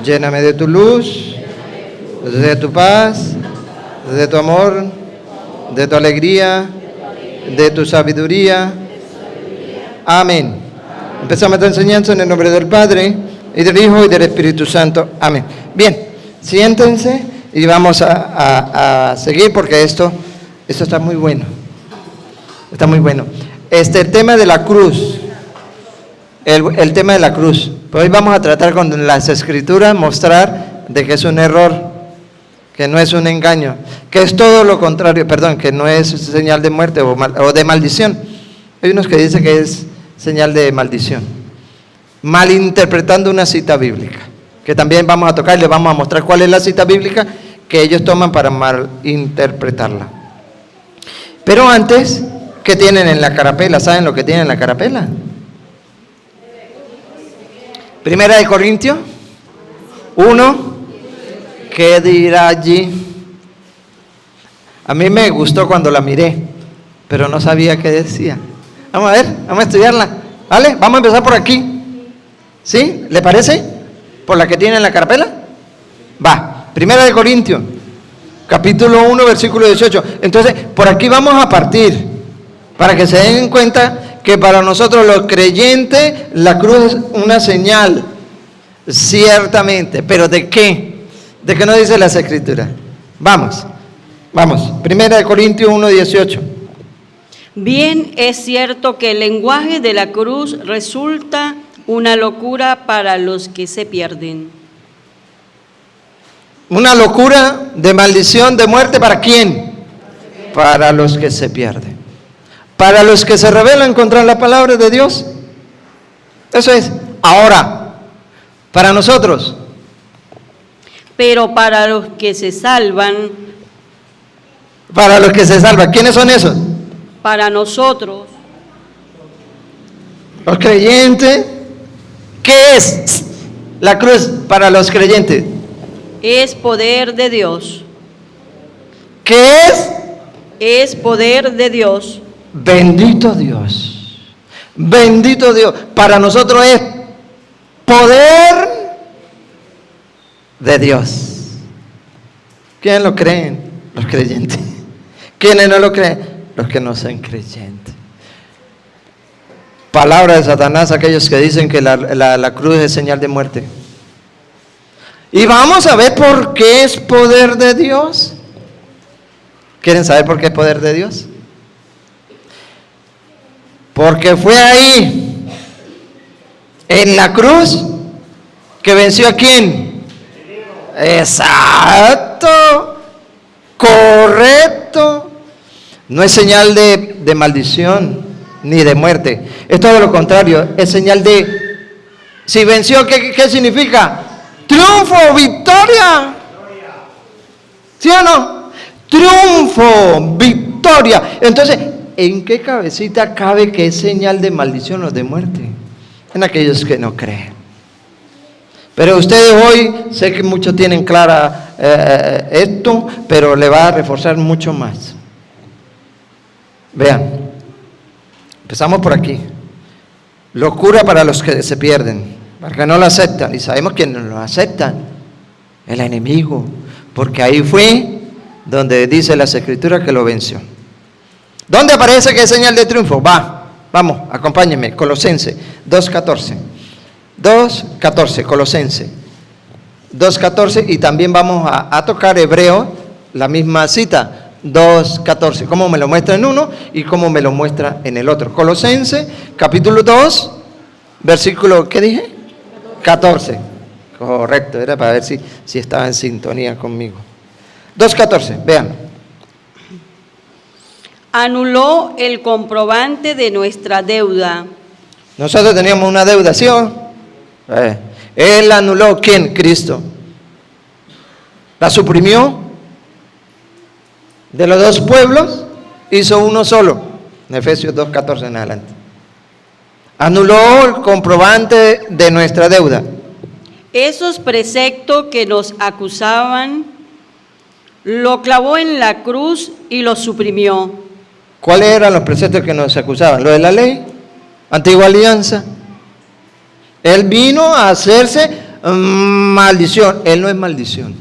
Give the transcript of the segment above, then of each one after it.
Lléname de tu luz, de tu paz, de tu amor, de tu alegría, de tu sabiduría. Amén. Empezamos esta enseñanza en el nombre del Padre, y del Hijo, y del Espíritu Santo. Amén. Bien, siéntense y vamos a seguir porque esto está muy bueno. Está muy bueno. El tema de la cruz. El tema de la cruz. Pues hoy vamos a tratar con las Escrituras, mostrar de que es un error, que no es un engaño, que es todo lo contrario, perdón, que no es señal de muerte o de maldición. Hay unos que dicen que es señal de maldición, malinterpretando una cita bíblica, que también vamos a tocar y les vamos a mostrar cuál es la cita bíblica que ellos toman para malinterpretarla. Pero antes, ¿qué tienen en la carapela? ¿Saben lo que tienen en la carapela? Primera de Corintios 1, ¿qué dirá allí? A mí me gustó cuando la miré, pero no sabía qué decía. Vamos a ver, vamos a estudiarla, ¿vale? Vamos a empezar por aquí, ¿sí? ¿Le parece? ¿Por la que tiene en la carapela? Va, Primera de Corintios, capítulo 1, versículo 18. Entonces, por aquí vamos a partir, para que se den cuenta que para nosotros los creyentes la cruz es una señal, ciertamente, pero ¿de qué? ¿De qué nos dice las Escrituras? Vamos, Primera de Corintios 1, 18. Bien es cierto que el lenguaje de la cruz resulta una locura para los que se pierden. Una locura de maldición, de muerte, ¿para quién? Para los que se pierden. Para los que se rebelan contra la palabra de Dios. Eso es. Ahora, para nosotros. Pero para los que se salvan. Para los que se salvan. ¿Quiénes son esos? Para nosotros. Los creyentes. ¿Qué es la cruz para los creyentes? Es poder de Dios. ¿Qué es? Es poder de Dios. Bendito Dios. Bendito Dios. Para nosotros es poder de Dios. ¿Quiénes lo creen? Los creyentes. ¿Quiénes no lo creen? Los que no son creyentes. Palabra de Satanás, aquellos que dicen que la cruz es señal de muerte. Y vamos a ver por qué es poder de Dios. ¿Quieren saber por qué es poder de Dios? Porque fue ahí, en la cruz, que venció a quién. Exacto, correcto. No es señal de maldición ni de muerte. Es todo lo contrario, es señal de... Si venció, ¿qué significa? Triunfo, victoria. ¿Sí o no? Triunfo, victoria. Entonces, ¿en qué cabecita cabe que es señal de maldición o de muerte? En aquellos que no creen. Pero ustedes hoy, sé que muchos tienen clara esto, pero le va a reforzar mucho más. Vean, empezamos por aquí. Locura para los que se pierden, para que no lo aceptan. Y sabemos quién no lo aceptan, el enemigo, porque ahí fue donde dice las Escrituras que lo venció. ¿Dónde aparece que es señal de triunfo? Vamos, acompáñenme, Colosenses 2:14. 2:14, Colosenses 2:14, y también vamos a tocar Hebreo, la misma cita, 2:14, cómo me lo muestra en uno y cómo me lo muestra en el otro. Colosenses, capítulo 2, versículo, ¿qué dije? 14. Correcto, era para ver si estaba en sintonía conmigo. 2:14, vean. Anuló el comprobante de nuestra deuda. Nosotros teníamos una deuda, ¿sí o no? Él anuló, ¿quién? Cristo. La suprimió. De los dos pueblos hizo uno solo. En Efesios 2:14 en adelante. Anuló el comprobante de nuestra deuda. Esos preceptos que nos acusaban, lo clavó en la cruz y lo suprimió. ¿Cuáles eran los preceptos que nos acusaban? ¿Lo de la ley? ¿Antigua alianza? Él vino a hacerse maldición. Él no es maldición.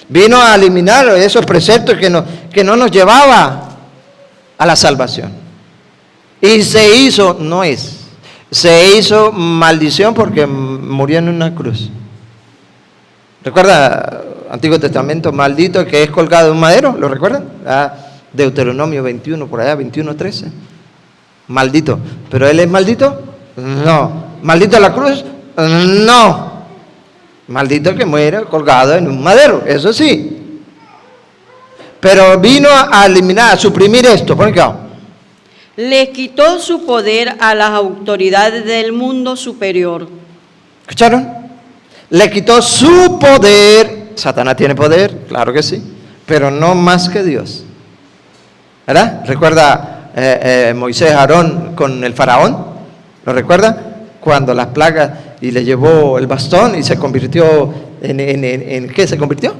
Vino a eliminar esos preceptos que no nos llevaba a la salvación. Y se hizo maldición porque murió en una cruz. ¿Recuerda Antiguo Testamento? Maldito el que es colgado de un madero, ¿lo recuerdan? Deuteronomio 21, por allá, 21:13. Maldito. ¿Pero él es maldito? No. ¿Maldito la cruz? No. Maldito el que muere colgado en un madero, eso sí. Pero vino a eliminar, a suprimir esto. ¿Por qué? Le quitó su poder a las autoridades del mundo superior. ¿Escucharon? Le quitó su poder. Satanás tiene poder, claro que sí, pero no más que Dios. ¿Verdad? ¿Recuerda Moisés, Aarón con el faraón? ¿Lo recuerda? Cuando las plagas y le llevó el bastón y se convirtió en ¿qué se convirtió?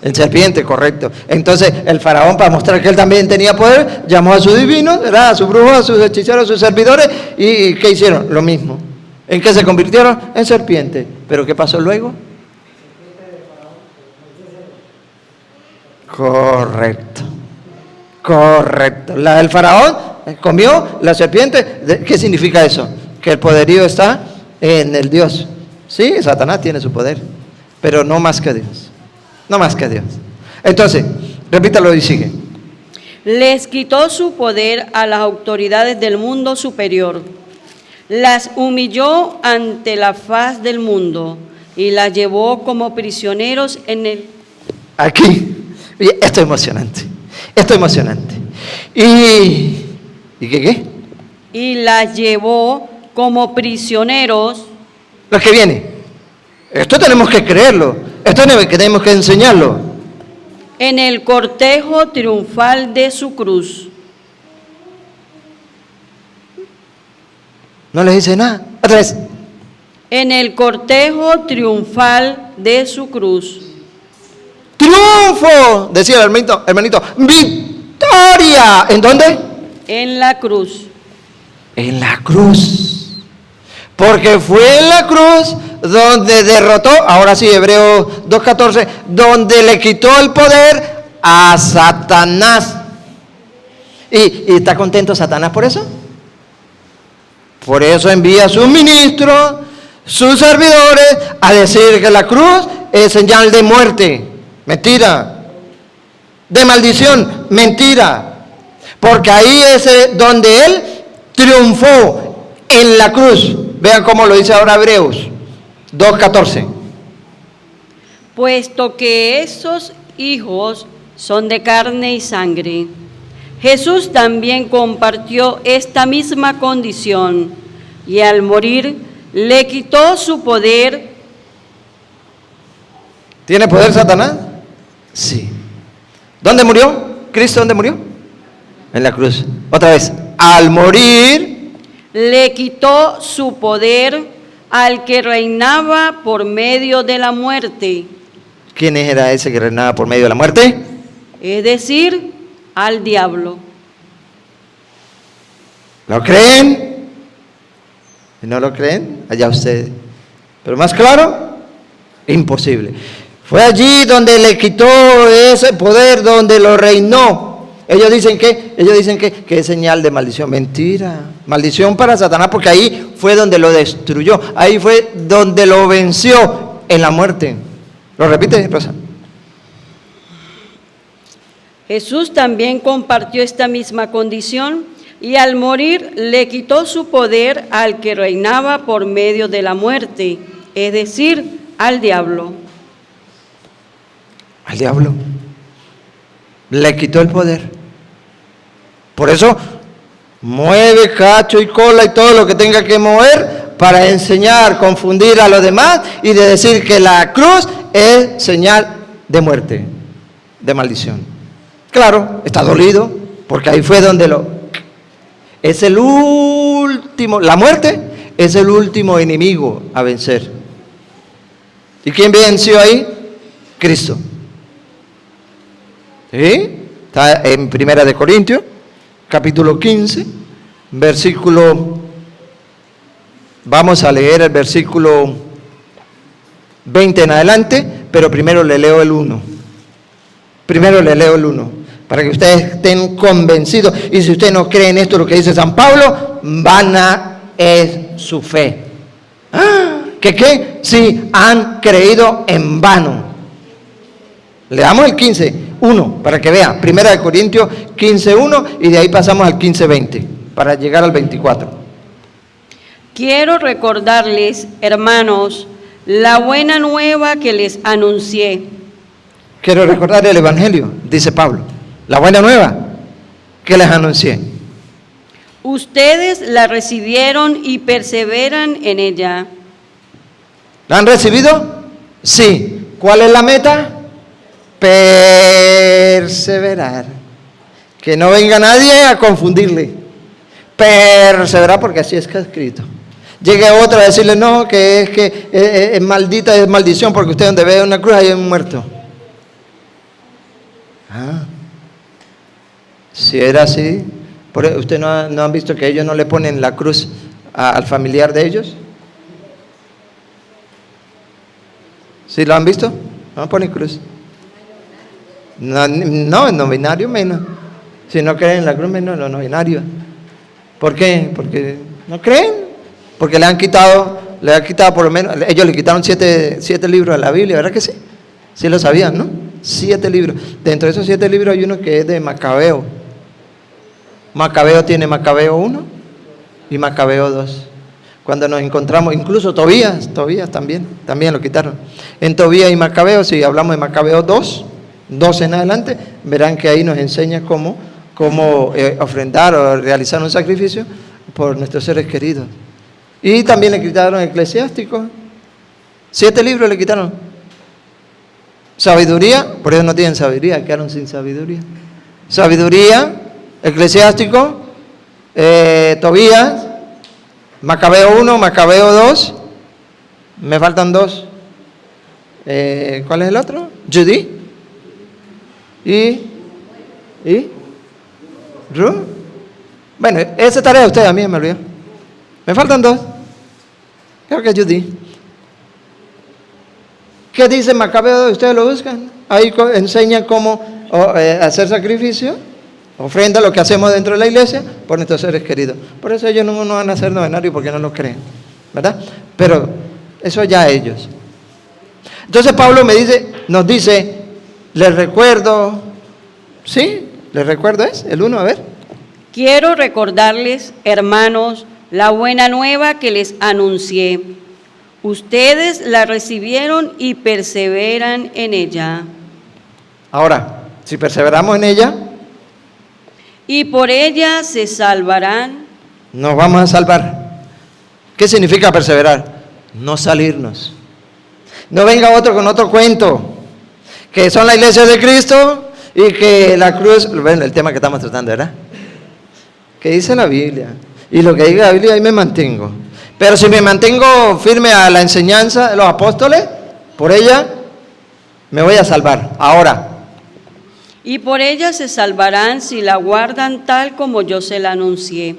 En serpiente, correcto. Entonces el faraón, para mostrar que él también tenía poder, llamó a sus divinos, ¿verdad? A sus brujos, a sus hechiceros, a sus servidores, y ¿qué hicieron? Lo mismo. ¿En qué se convirtieron? En serpiente. ¿Pero qué pasó luego? Correcto. El faraón comió la serpiente. ¿Qué significa eso? Que el poderío está en el Dios. Sí, Satanás tiene su poder, pero no más que Dios. No más que Dios. Entonces, repítalo y sigue. Les quitó su poder a las autoridades del mundo superior. Las humilló ante la faz del mundo y las llevó como prisioneros en el... Aquí. Esto es emocionante. Esto es emocionante. ¿Y qué? Y las llevó como prisioneros. Lo que viene. Esto tenemos que creerlo. Esto tenemos que enseñarlo. En el cortejo triunfal de su cruz. No les dice nada. Otra vez. En el cortejo triunfal de su cruz. ¡Triunfo! Decía el hermanito. ¡Victoria! ¿En dónde? En la cruz. En la cruz. Porque fue en la cruz donde derrotó, ahora sí, Hebreos 2:14, donde le quitó el poder a Satanás. ¿Y está contento Satanás por eso? Por eso envía a sus ministros, sus servidores, a decir que la cruz es señal de muerte. Mentira. De maldición. Mentira. Porque ahí es donde él triunfó, en la cruz. Vean cómo lo dice ahora Hebreos 2:14. Puesto que esos hijos son de carne y sangre, Jesús también compartió esta misma condición y al morir le quitó su poder. ¿Tiene poder Satanás? Sí. ¿Dónde murió? ¿Cristo dónde murió? En la cruz. Otra vez. Al morir, le quitó su poder al que reinaba por medio de la muerte. ¿Quién era ese que reinaba por medio de la muerte? Es decir, al diablo. ¿Lo creen? ¿Y no lo creen? Allá ustedes. Pero más claro, imposible. Fue allí donde le quitó ese poder, donde lo reinó. Ellos dicen que es señal de maldición. Mentira. Maldición para Satanás, porque ahí fue donde lo destruyó. Ahí fue donde lo venció en la muerte. ¿Lo repite, Rosa? Jesús también compartió esta misma condición y al morir le quitó su poder al que reinaba por medio de la muerte, es decir, al diablo. Al diablo. Le quitó el poder. Por eso, mueve cacho y cola y todo lo que tenga que mover para enseñar, confundir a los demás y de decir que la cruz es señal de muerte, de maldición. Claro, está dolido, porque ahí fue donde es el último, la muerte es el último enemigo a vencer. ¿Y quién venció ahí? Cristo. ¿Sí? Está en 1 Corintios, capítulo 15, versículo Vamos a leer el versículo 20 en adelante, pero primero le leo el 1. Primero le leo el 1, para que ustedes estén convencidos. Y si usted no cree en esto, lo que dice San Pablo, vana es su fe. ¿Que qué? Sí, han creído en vano. Leamos el 15:1 para que vea. Primera de Corintios 15:1 y de ahí pasamos al 15:20 para llegar al 24. Quiero recordarles, hermanos, la buena nueva que les anuncié. Quiero recordar el Evangelio, dice Pablo. La buena nueva que les anuncié. Ustedes la recibieron y perseveran en ella. ¿La han recibido? Sí. ¿Cuál es la meta? Perseverar. Que no venga nadie a confundirle. Perseverar, porque así está escrito. Llegue otro a decirle, no, que es que es maldita, es maldición, porque usted donde ve una cruz hay un muerto. Si era así, ¿usted no han visto que ellos no le ponen la cruz al familiar de ellos? ¿Sí lo han visto? No ponen cruz. No, en novenario menos. Si no creen en la cruz, menos en los novenarios. ¿Por qué? Porque no creen. Porque le han quitado por lo menos, ellos le quitaron 7 libros a la Biblia, ¿verdad que sí? Sí lo sabían, ¿no? 7 libros. Dentro de esos 7 libros hay uno que es de Macabeo. Macabeo tiene Macabeo 1 y Macabeo 2. Cuando nos encontramos, incluso Tobías también lo quitaron. En Tobías y Macabeo, si hablamos de Macabeo 2 en adelante, verán que ahí nos enseña cómo ofrendar o realizar un sacrificio por nuestros seres queridos. Y también le quitaron Eclesiástico. 7 libros le quitaron. Sabiduría, por eso no tienen sabiduría, quedaron sin sabiduría. Sabiduría, Eclesiástico, Tobías, Macabeo 1, Macabeo 2, me faltan 2. ¿Cuál es el otro? Judí. ¿Y? ¿Ruth? Bueno, esa tarea de ustedes, a mí me olvidó. Me faltan 2. Creo que es Judí. ¿Qué dice Macabeo? Ustedes lo buscan. Ahí enseña cómo hacer sacrificio, ofrenda, lo que hacemos dentro de la iglesia por nuestros seres queridos. Por eso ellos no van a hacer novenario porque no lo creen, ¿verdad? Pero eso ya ellos. Entonces Pablo nos dice, les recuerdo, ¿sí? Les recuerdo el 1, a ver. Quiero recordarles, hermanos, la buena nueva que les anuncié. Ustedes la recibieron y perseveran en ella. Ahora, si perseveramos en ella, y por ella se salvarán. Nos vamos a salvar. ¿Qué significa perseverar? No salirnos. No venga otro con otro cuento, que son la iglesia de Cristo y que la cruz, bueno, el tema que estamos tratando, ¿verdad? Que dice la Biblia. Y lo que diga la Biblia, ahí me mantengo. Pero si me mantengo firme a la enseñanza de los apóstoles, por ella me voy a salvar. Ahora. Y por ella se salvarán si la guardan tal como yo se la anuncié.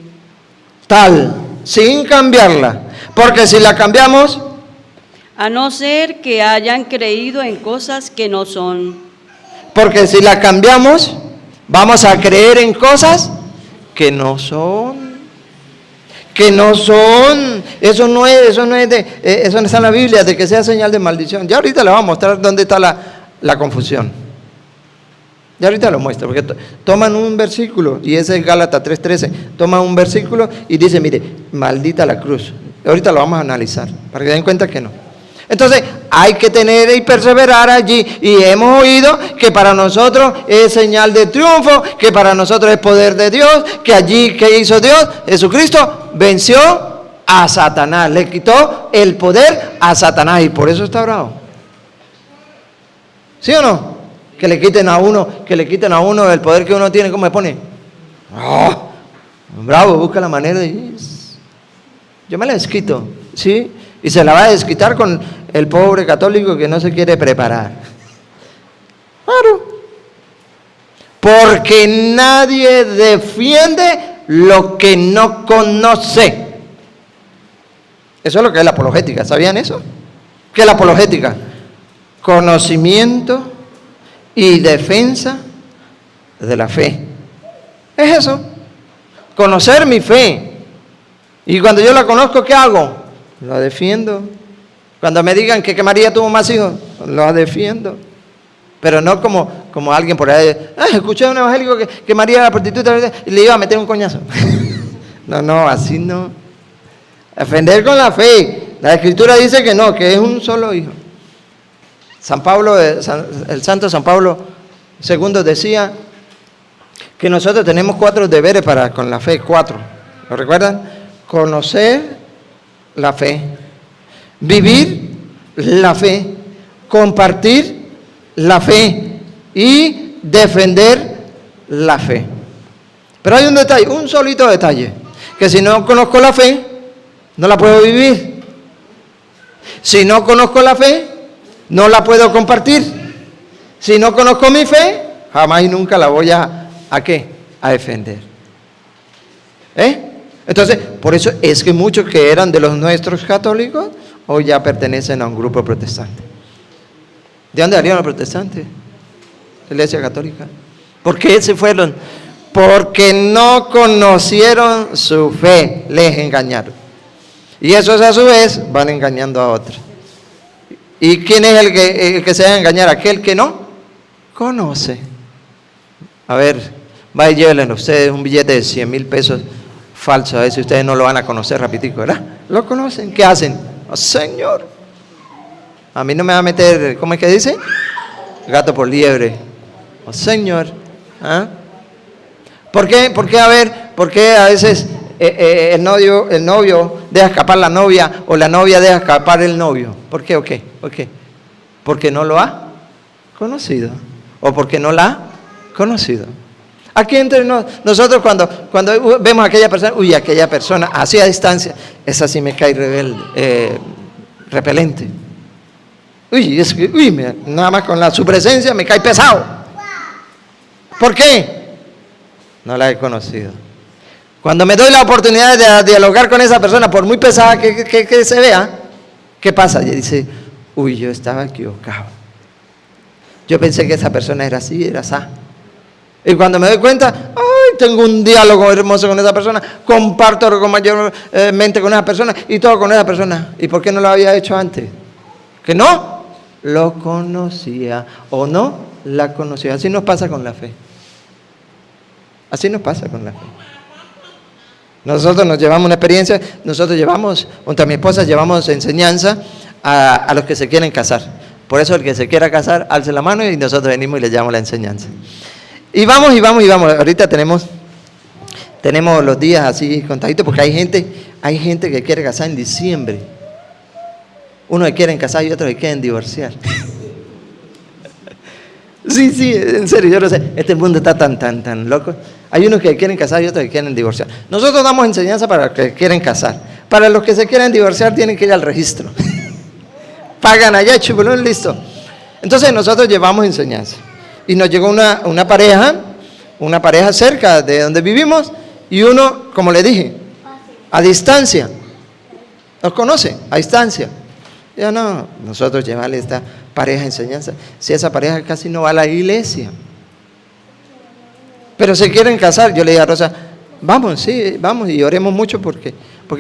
Tal, sin cambiarla. Porque si la cambiamos, a no ser que hayan creído en cosas que no son. Porque si la cambiamos, vamos a creer en cosas que no son. Que no son. Eso no está en la Biblia, de que sea señal de maldición. Ya ahorita le voy a mostrar dónde está la confusión. Ya ahorita lo muestro, porque toman un versículo, y ese es Gálatas 3:13, toman un versículo y dice, mire, maldita la cruz. Ahorita lo vamos a analizar, para que den cuenta que no. Entonces, hay que tener y perseverar allí, y hemos oído que para nosotros es señal de triunfo, que para nosotros es poder de Dios, que allí, ¿qué hizo Dios? Jesucristo venció a Satanás, le quitó el poder a Satanás, y por eso está bravo. ¿Sí o no? Que le quiten a uno el poder que uno tiene, ¿cómo me pone? ¡Oh! Bravo, busca la manera de... Yo me la desquito, ¿sí? Y se la va a desquitar con el pobre católico que no se quiere preparar. Claro. Porque nadie defiende lo que no conoce. Eso es lo que es la apologética. ¿Sabían eso? ¿Qué es la apologética? Conocimiento y defensa de la fe. Es eso. Conocer mi fe. Y cuando yo la conozco, ¿qué hago? La defiendo. Cuando me digan que María tuvo más hijos, la defiendo. Pero no como alguien por ahí, escuché a un evangélico que María era prostituta y le iba a meter un coñazo. No, así no. Defender con la fe. La Escritura dice que no, que es un solo hijo. San Pablo, el santo San Pablo II decía que nosotros tenemos 4 deberes con la fe, 4. ¿Lo recuerdan? Conocer la fe, vivir la fe, compartir la fe y defender la fe. Pero hay un detalle, un solito detalle, que si no conozco la fe, no la puedo vivir. Si no conozco la fe, no la puedo compartir. Si no conozco mi fe, jamás y nunca la voy ¿a qué? A defender. Entonces, por eso es que muchos que eran de los nuestros católicos, hoy ya pertenecen a un grupo protestante. ¿De dónde salieron los protestantes? La Iglesia Católica. ¿Por qué se fueron? Porque no conocieron su fe, les engañaron. Y esos a su vez van engañando a otros. ¿Y quién es el que se va a engañar? Aquel que no conoce. A ver, vaya y llévenle ustedes un billete de 100,000 pesos falso. A ver si ustedes no lo van a conocer rapidito, ¿verdad? ¿Lo conocen? ¿Qué hacen? Oh, Señor, a mí no me va a meter, ¿cómo es que dice? Gato por liebre. Oh, Señor. ¿Ah? ¿Por qué? ¿Por qué a veces el novio deja escapar la novia o la novia deja escapar el novio? ¿Por qué? Porque no lo ha conocido o porque no la ha conocido. Aquí entre nosotros cuando vemos a aquella persona así a distancia, esa sí me cae repelente. Nada más con su presencia me cae pesado. ¿Por qué? No la he conocido. Cuando me doy la oportunidad de dialogar con esa persona, por muy pesada que se vea, ¿qué pasa? Y dice, yo estaba equivocado. Yo pensé que esa persona era así, era así. Y cuando me doy cuenta, tengo un diálogo hermoso con esa persona, comparto con mayormente con esa persona y todo con esa persona. ¿Y por qué no lo había hecho antes? Que no lo conocía o no la conocía. Así nos pasa con la fe. Así nos pasa con la fe. Nosotros nos llevamos una experiencia, junto a mi esposa, llevamos enseñanza a los que se quieren casar. Por eso el que se quiera casar, alce la mano y nosotros venimos y le llevamos la enseñanza. Y vamos. Ahorita tenemos los días así contaditos porque hay gente que quiere casar en diciembre. Unos que quieren casar y otros que quieren divorciar. Sí, en serio, yo no sé. Este mundo está tan loco. Hay unos que quieren casar y otros que quieren divorciar. Nosotros damos enseñanza para los que quieren casar. Para los que se quieren divorciar tienen que ir al registro. Pagan allá, chupulón, listo. Entonces nosotros llevamos enseñanza. Y nos llegó una pareja cerca de donde vivimos y uno, como le dije, a distancia. Nos conoce, a distancia. Yo no, nosotros llevarle esta pareja enseñanza. Si esa pareja casi no va a la iglesia. Pero se quieren casar. Yo le dije a Rosa, vamos y oremos mucho porque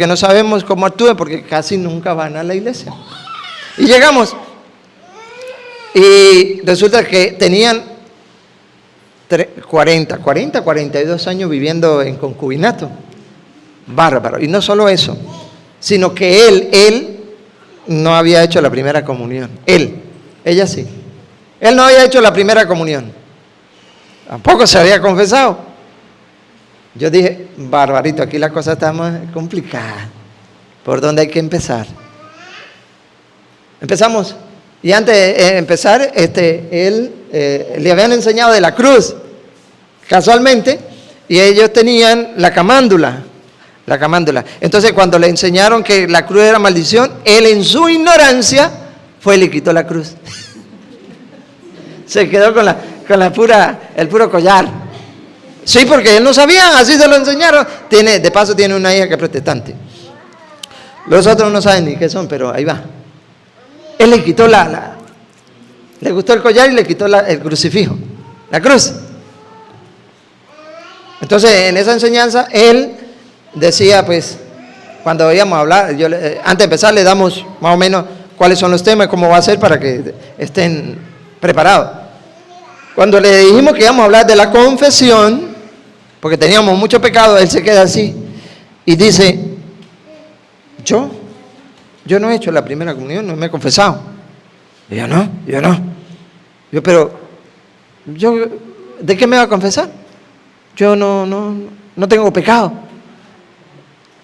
no sabemos cómo actúen porque casi nunca van a la iglesia. Y llegamos. Y resulta que tenían 42 años viviendo en concubinato. Bárbaro. Y no solo eso, sino que él no había hecho la primera comunión. Ella sí. Él no había hecho la primera comunión. Tampoco se había confesado. Yo dije, barbarito, aquí la cosa está más complicada. ¿Por dónde hay que empezar? Empezamos. Y antes de empezar, le habían enseñado de la cruz, casualmente, y ellos tenían la camándula. Entonces, cuando le enseñaron que la cruz era maldición, él en su ignorancia fue y le quitó la cruz. Se quedó con el puro collar. Sí, porque él no sabía, así se lo enseñaron. De paso tiene una hija que es protestante. Los otros no saben ni qué son, pero ahí va. Él le quitó le gustó el collar y le quitó el crucifijo, la cruz. Entonces, en esa enseñanza, él decía, pues, cuando oíamos hablar, antes de empezar le damos más o menos cuáles son los temas, cómo va a ser para que estén preparados. Cuando le dijimos que íbamos a hablar de la confesión, porque teníamos mucho pecado, él se queda así y dice, yo no he hecho la primera comunión, no me he confesado. Y yo no. Pero, ¿de qué me va a confesar? Yo no tengo pecado.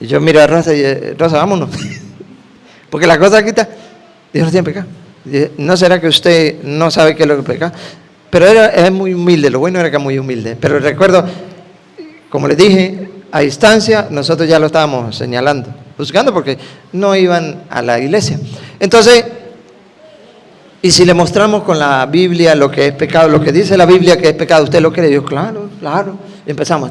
Y yo miro a Rosa y Rosa, vámonos. Porque la cosa aquí está, Dios no tiene pecado. ¿No será que usted no sabe qué es lo que es pecado? Pero es muy humilde, lo bueno era que era muy humilde. Pero recuerdo, como les dije, a distancia, nosotros ya lo estábamos señalando, buscando porque no iban a la iglesia. Entonces, y si le mostramos con la Biblia lo que es pecado, lo que dice la Biblia que es pecado, ¿usted lo cree? Yo, claro. Y empezamos,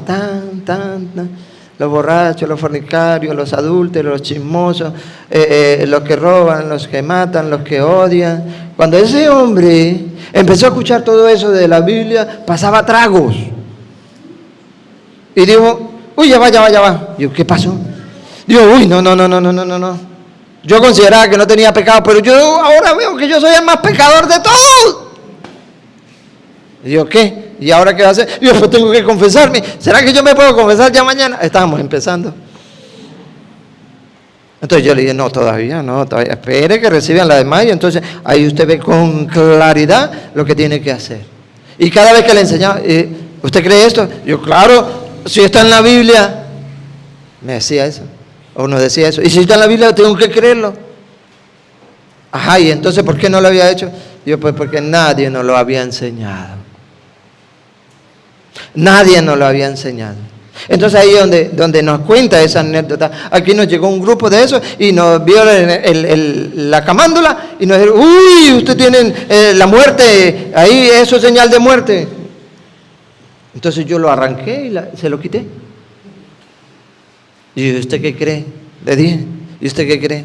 los borrachos, los fornicarios, los adúlteros, los chismosos, los que roban, los que matan, los que odian. Cuando ese hombre empezó a escuchar todo eso de la Biblia, pasaba tragos. Y dijo, uy, ya va. Digo, ¿qué pasó? Digo, uy, no. Yo consideraba que no tenía pecado, pero yo ahora veo que yo soy el más pecador de todos. Y digo, ¿qué? ¿Y ahora qué va a hacer? Yo pues tengo que confesarme. ¿Será que yo me puedo confesar ya mañana? Estábamos empezando. Entonces yo le dije, no, todavía, espere que reciban la demás. Y entonces ahí usted ve con claridad lo que tiene que hacer. Y cada vez que le enseñaba, ¿usted cree esto? Yo, claro, si está en la Biblia. Me decía eso. O nos decía eso. Y si está en la Biblia, tengo que creerlo. Ajá, y entonces, ¿por qué no lo había hecho? Yo, pues porque nadie nos lo había enseñado. Nadie nos lo había enseñado. Entonces ahí donde nos cuenta esa anécdota, aquí nos llegó un grupo de esos y nos vio la camándula y nos dijeron, uy, usted tiene la muerte, ahí eso es señal de muerte. Entonces yo lo arranqué y se lo quité. ¿Y usted qué cree? Le dije, ¿y usted qué cree?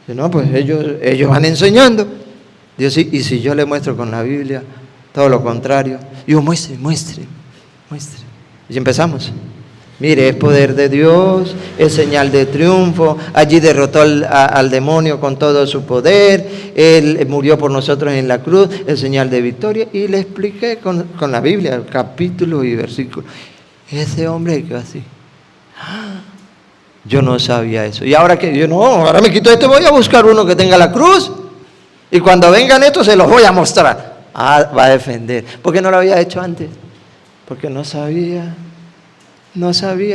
Dice, no, pues ellos van enseñando. Dios, sí, y si yo le muestro con la Biblia todo lo contrario, digo, muestre. Y empezamos. Mire, es poder de Dios, es señal de triunfo. Allí derrotó al demonio con todo su poder. Él murió por nosotros en la cruz, es señal de victoria. Y le expliqué con la Biblia, capítulo y versículo. Ese hombre quedó así. Yo no sabía eso. Y ahora que yo ahora me quito voy a buscar uno que tenga la cruz. Y cuando vengan estos se los voy a mostrar. Va a defender. ¿Por qué no lo había hecho antes? Porque no sabía,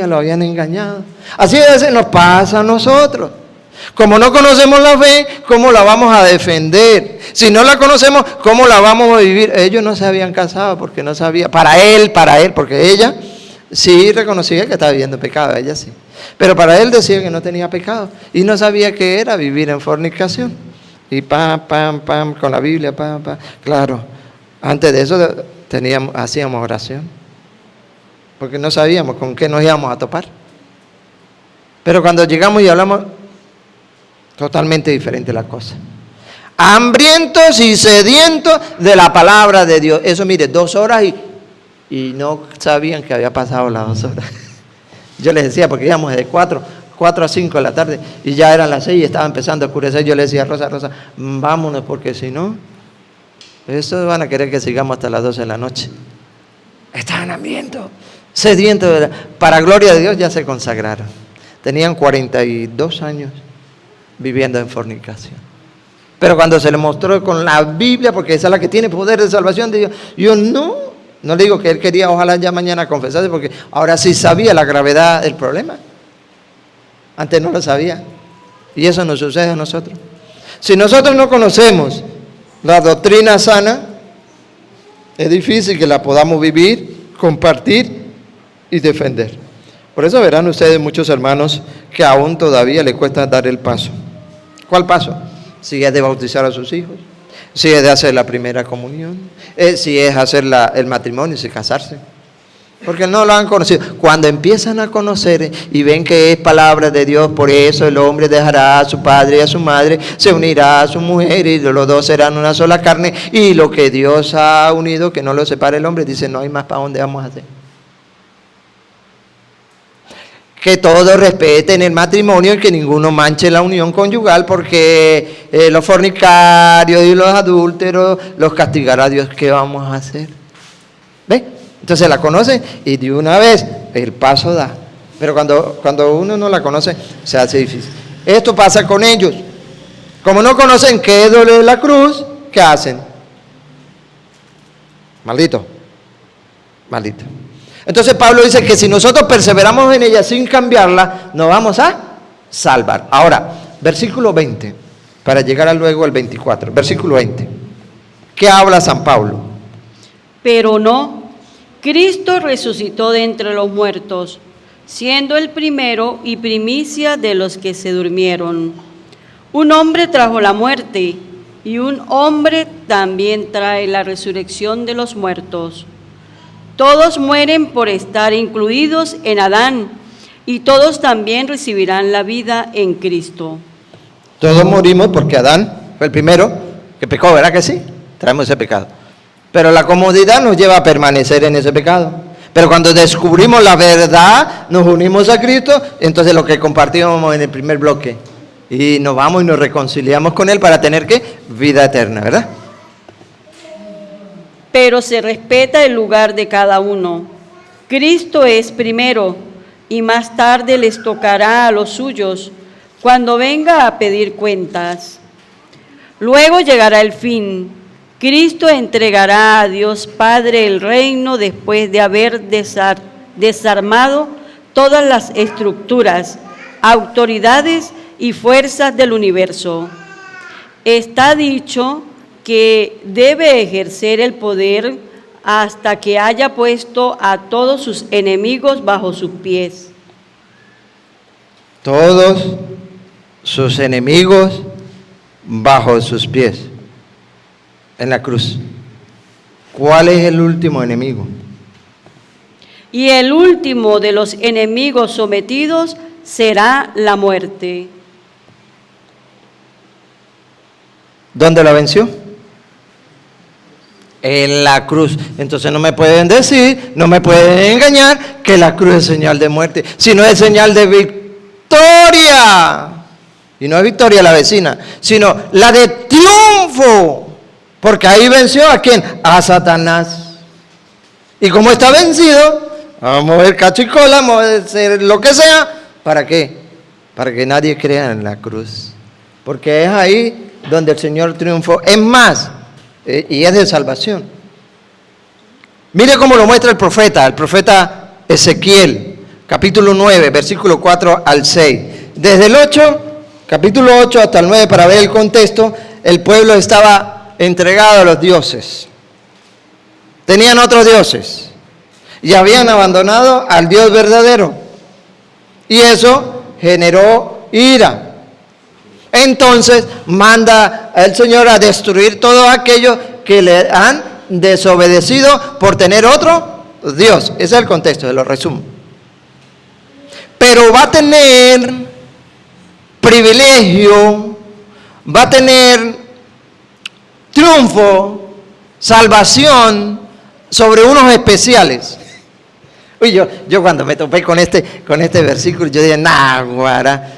lo habían engañado. Así a veces nos pasa a nosotros. Como no conocemos la fe, ¿cómo la vamos a defender? Si no la conocemos, ¿cómo la vamos a vivir? Ellos no se habían casado porque no sabía. Para él, porque ella sí reconocía que estaba viviendo pecado, ella sí. Pero para él decía que no tenía pecado y no sabía qué era vivir en fornicación. Y pam, con la Biblia, pam. Claro, antes de eso hacíamos oración. Porque no sabíamos con qué nos íbamos a topar. Pero cuando llegamos y hablamos, totalmente diferente la cosa. Hambrientos y sedientos de la palabra de Dios. Eso, mire, 2 horas y no sabían que había pasado las 2 horas. Yo les decía, porque íbamos de 4 a 5 de la tarde y ya eran las 6 y estaba empezando a oscurecer. Yo le decía a Rosa, vámonos porque si no, estos van a querer que sigamos hasta las 12 de la noche. Estaban hambrientos, sedientos. Para gloria de Dios ya se consagraron. Tenían 42 años viviendo en fornicación. Pero cuando se les mostró con la Biblia, porque esa es la que tiene poder de salvación de Dios, yo no le digo que él quería ojalá ya mañana confesarse, porque ahora sí sabía la gravedad del problema. Antes no lo sabía. Y eso nos sucede a nosotros. Si nosotros no conocemos la doctrina sana, es difícil que la podamos vivir, compartir y defender. Por eso verán ustedes muchos hermanos que aún todavía les cuesta dar el paso. ¿Cuál paso? Si es de bautizar a sus hijos, si es de hacer la primera comunión, si es hacer el matrimonio y casarse. Porque no lo han conocido. Cuando empiezan a conocer y ven que es palabra de Dios, por eso el hombre dejará a su padre y a su madre, se unirá a su mujer y los dos serán una sola carne. Y lo que Dios ha unido, que no lo separe el hombre, dice, no hay más para dónde vamos a hacer. Que todos respeten el matrimonio y que ninguno manche la unión conyugal, porque los fornicarios y los adúlteros los castigará Dios. ¿Qué vamos a hacer? ¿Ve? Entonces la conocen y de una vez el paso da. Pero cuando uno no la conoce, se hace difícil. Esto pasa con ellos. Como no conocen qué es doler la cruz, ¿qué hacen? Maldito. Entonces Pablo dice que si nosotros perseveramos en ella sin cambiarla, nos vamos a salvar. Ahora, versículo 20, para llegar luego al 24. Versículo 20. ¿Qué habla San Pablo? Pero no, Cristo resucitó de entre los muertos, siendo el primero y primicia de los que se durmieron. Un hombre trajo la muerte, y un hombre también trae la resurrección de los muertos. Todos mueren por estar incluidos en Adán, y todos también recibirán la vida en Cristo. Todos morimos porque Adán fue el primero que pecó, ¿verdad que sí? Traemos ese pecado. Pero la comodidad nos lleva a permanecer en ese pecado. Pero cuando descubrimos la verdad, nos unimos a Cristo, entonces lo que compartimos en el primer bloque. Y nos vamos y nos reconciliamos con Él para tener, ¿qué? Vida eterna, ¿verdad? Pero se respeta el lugar de cada uno. Cristo es primero, y más tarde les tocará a los suyos, cuando venga a pedir cuentas. Luego llegará el fin. Cristo entregará a Dios Padre el reino después de haber desarmado todas las estructuras, autoridades y fuerzas del universo. Está dicho que debe ejercer el poder hasta que haya puesto a todos sus enemigos bajo sus pies. Todos sus enemigos bajo sus pies. En la cruz. ¿Cuál es el último enemigo? Y el último de los enemigos sometidos será la muerte. ¿Dónde la venció? En la cruz. Entonces no me pueden decir, no me pueden engañar que la cruz es señal de muerte, sino es señal de victoria. Y no es victoria la vecina, sino la de triunfo. Porque ahí venció ¿a quién? A Satanás. Y como está vencido, vamos a mover cacho y cola, vamos a hacer lo que sea. ¿Para qué? Para que nadie crea en la cruz. Porque es ahí donde el Señor triunfó. Es más, y es de salvación. Mire cómo lo muestra el profeta Ezequiel, capítulo 9, versículo 4 al 6. Desde el 8, capítulo 8 hasta el 9, para ver el contexto, el pueblo estaba entregado a los dioses. Tenían otros dioses y habían abandonado al Dios verdadero, y eso generó ira. Entonces manda el Señor a destruir todo aquello que le han desobedecido por tener otro Dios. Ese es el contexto, se lo resumo. Pero va a tener privilegio, va a tener triunfo, salvación sobre unos especiales. Uy, yo cuando me topé con este versículo, yo dije, náguara.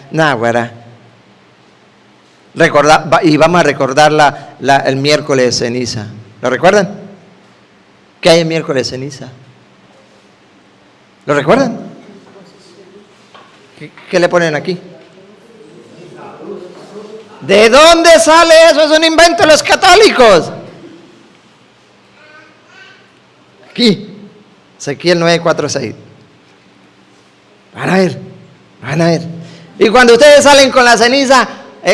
Y vamos a recordar el miércoles de ceniza. ¿Lo recuerdan? ¿Qué hay en miércoles de ceniza? ¿Lo recuerdan? ¿Qué le ponen aquí? ¿De dónde sale eso? Es un invento de los católicos. Aquí, Ezequiel 9:4-6. Van a ver. Y cuando ustedes salen con la ceniza,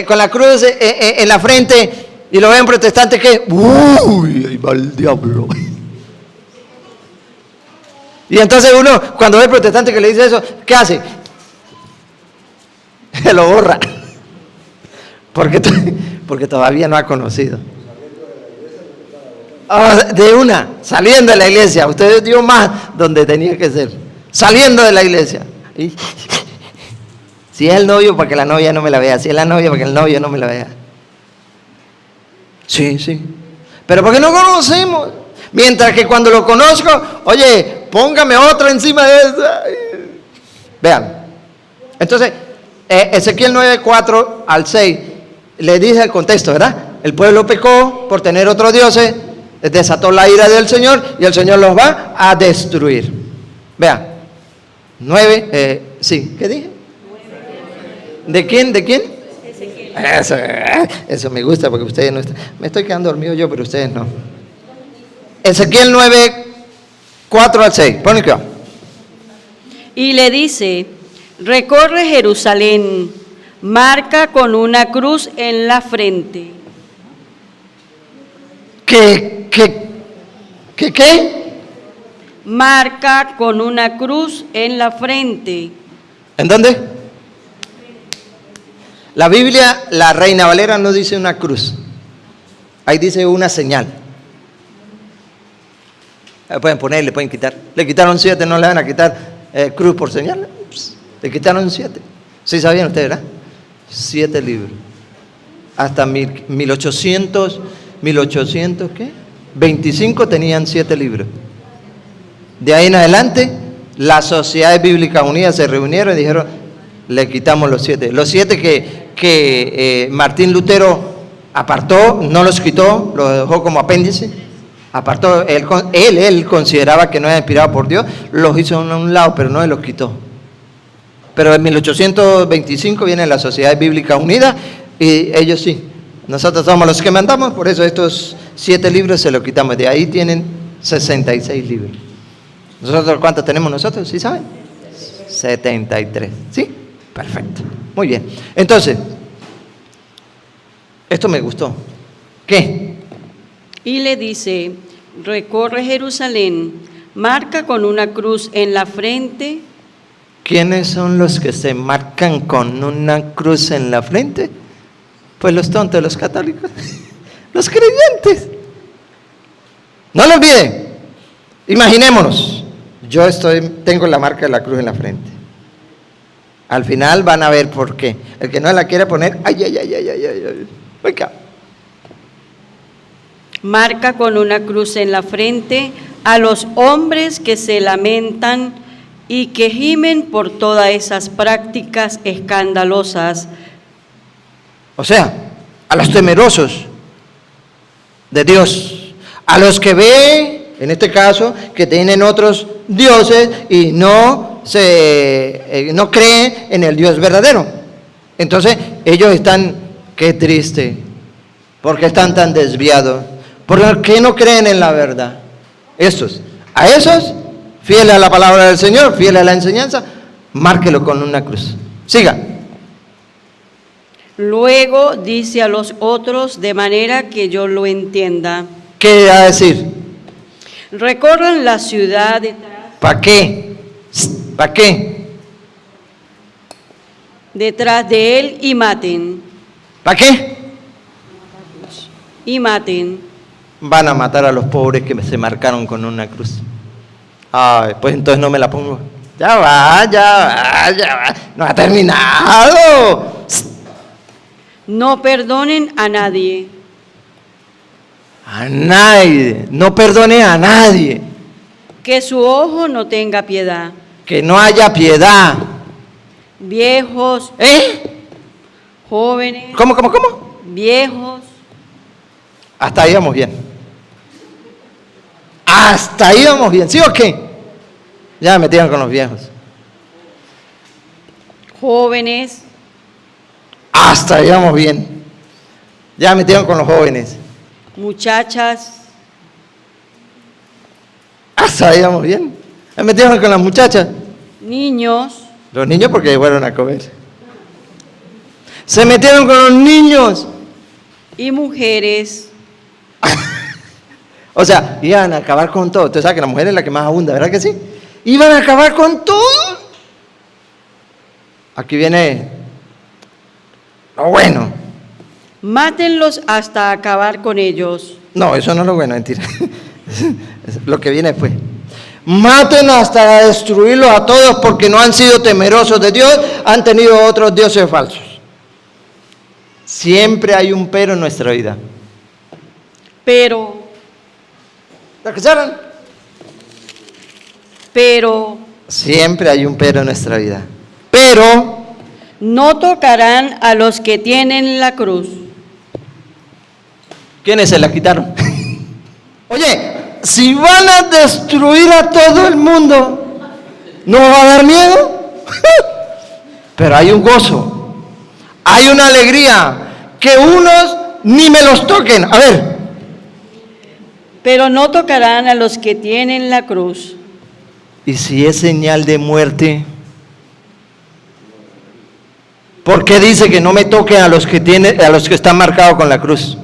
con la cruz en la frente, y lo ven protestantes, ¿qué? ¡Uy! Ahí va el diablo. Y entonces uno, cuando ve al protestante que le dice eso, ¿qué hace? Se lo borra. Porque todavía no ha conocido. De una, saliendo de la iglesia. Usted dio más donde tenía que ser. Saliendo de la iglesia. Si es el novio, para que la novia no me la vea. Si es la novia, para que el novio no me la vea. Sí, sí. Pero porque no conocemos. Mientras que cuando lo conozco, oye, póngame otro encima de esa. Vean. Entonces, Ezequiel 9, 4 al 6, le dice el contexto, ¿verdad? El pueblo pecó por tener otros dioses, desató la ira del Señor y el Señor los va a destruir. Vean. 9, sí, ¿qué dije? ¿De quién? ¿De quién? Eso me gusta porque ustedes no están. Me estoy quedando dormido yo, pero ustedes no. Ezequiel 9, 4 al 6. Pon acá. Y le dice: recorre Jerusalén, marca con una cruz en la frente. ¿Qué? Marca con una cruz en la frente. ¿En dónde? La Biblia, la Reina Valera no dice una cruz. Ahí dice una señal. Pueden poner, le pueden quitar. Le quitaron 7, no le van a quitar cruz por señal. Le quitaron 7. Sí sabían ustedes, ¿verdad? 7 libros. Hasta 1800, ¿qué? 25 tenían 7 libros. De ahí en adelante, las sociedades bíblicas unidas se reunieron y dijeron, le quitamos los 7. Los 7 que Martín Lutero apartó, no los quitó, los dejó como apéndice. Apartó, él consideraba que no era inspirado por Dios, los hizo a un lado, pero no los quitó. Pero en 1825 viene la Sociedad Bíblica Unida y ellos sí. Nosotros somos los que mandamos, por eso estos 7 libros se los quitamos. De ahí tienen 66 libros. ¿Nosotros cuántos tenemos nosotros? ¿Sí saben? 73. ¿Sí? Perfecto. Muy bien. Entonces, esto me gustó. ¿Qué? Y le dice: recorre Jerusalén, marca con una cruz en la frente. ¿Quiénes son los que se marcan con una cruz en la frente? Pues los tontos, los católicos, los creyentes. No lo olviden. Imaginémonos, yo tengo la marca de la cruz en la frente. Al final van a ver por qué. El que no la quiere poner, ay. Venga. Marca con una cruz en la frente a los hombres que se lamentan y que gimen por todas esas prácticas escandalosas. O sea, a los temerosos de Dios, a los que ven, en este caso, que tienen otros dioses y no creen en el Dios verdadero. Entonces, ellos están, qué triste, porque están tan desviados, ¿por qué no creen en la verdad? A esos, fieles a la palabra del Señor, fieles a la enseñanza, márquelo con una cruz. Siga. Luego dice a los otros de manera que yo lo entienda. ¿Qué va a decir? Recorran la ciudad ¿Para qué? ¿Para qué? detrás de él y maten. ¿Para qué? Y maten. Van a matar a los pobres que se marcaron con una cruz. Ay, pues entonces no me la pongo. Ya va. No ha terminado. No perdonen a nadie. A nadie. No perdone a nadie. Que su ojo no tenga piedad. Que no haya piedad. Viejos. Jóvenes. ¿Cómo? Viejos. Hasta ahí vamos bien. Hasta ahí vamos bien. ¿Sí o qué? Ya me metieron con los viejos. Jóvenes. Hasta ahí vamos bien. Ya me metieron con los jóvenes. Muchachas. Hasta ahí vamos bien. Me metieron con las muchachas. Niños. Los niños porque fueron a comer. Se metieron con los niños. Y mujeres. O sea, iban a acabar con todo. Usted sabe que la mujer es la que más abunda, ¿verdad que sí? Iban a acabar con todo. Aquí viene lo bueno. Mátenlos hasta acabar con ellos. No, eso no es lo bueno, mentira. Es lo que viene después. Maten hasta destruirlos a todos porque no han sido temerosos de Dios, han tenido otros dioses falsos. Siempre hay un pero en nuestra vida. Pero, ¿Lo escucharon? pero, Siempre hay un pero en nuestra vida. Pero no tocarán a los que tienen la cruz. ¿quiénes se la quitaron? Oye, si van a destruir a todo el mundo, ¿no va a dar miedo? Pero hay un gozo, hay una alegría, que unos ni me los toquen. A ver, Pero no tocarán a los que tienen la cruz. ¿y si es señal de muerte? ¿Por qué dice que no me toquen a los que están marcados con la cruz?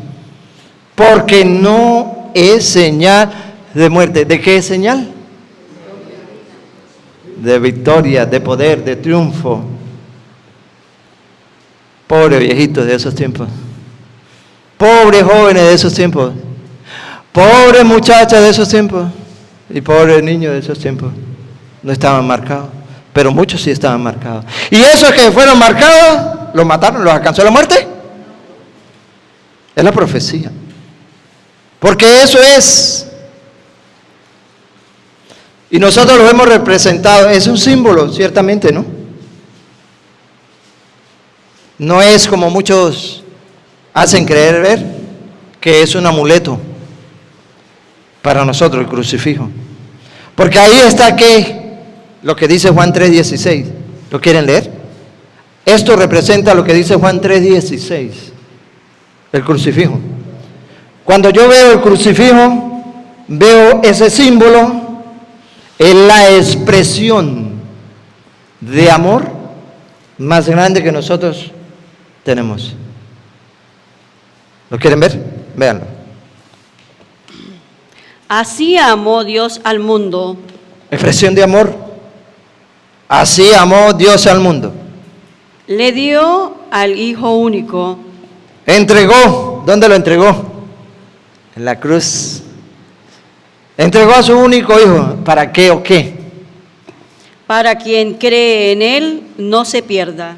Porque no es señal de muerte. ¿De qué es señal? De victoria, de poder, de triunfo. Pobre viejitos de esos tiempos. Pobres jóvenes de esos tiempos. Pobres muchachas de esos tiempos. Y pobres niños de esos tiempos. No estaban marcados. Pero muchos sí estaban marcados. ¿Y esos que fueron marcados, los mataron, los alcanzó la muerte? Es la profecía. Porque eso es. Y nosotros lo hemos representado. Es un símbolo, ciertamente, ¿no? No es como muchos hacen creer ver, que es un amuleto para nosotros el crucifijo. Porque ahí está lo que dice Juan 3:16. ¿Lo quieren leer? Esto representa lo que dice Juan 3:16, el crucifijo. Cuando yo veo el crucifijo, veo ese símbolo, es la expresión de amor más grande que nosotros tenemos. ¿Lo quieren ver? Véanlo. Así amó Dios al mundo. Expresión de amor. Así amó Dios al mundo. Le dio al Hijo único. Entregó. ¿Dónde lo entregó? En la cruz. Entregó a su único hijo. ¿Para qué o qué? Para quien cree en Él no se pierda.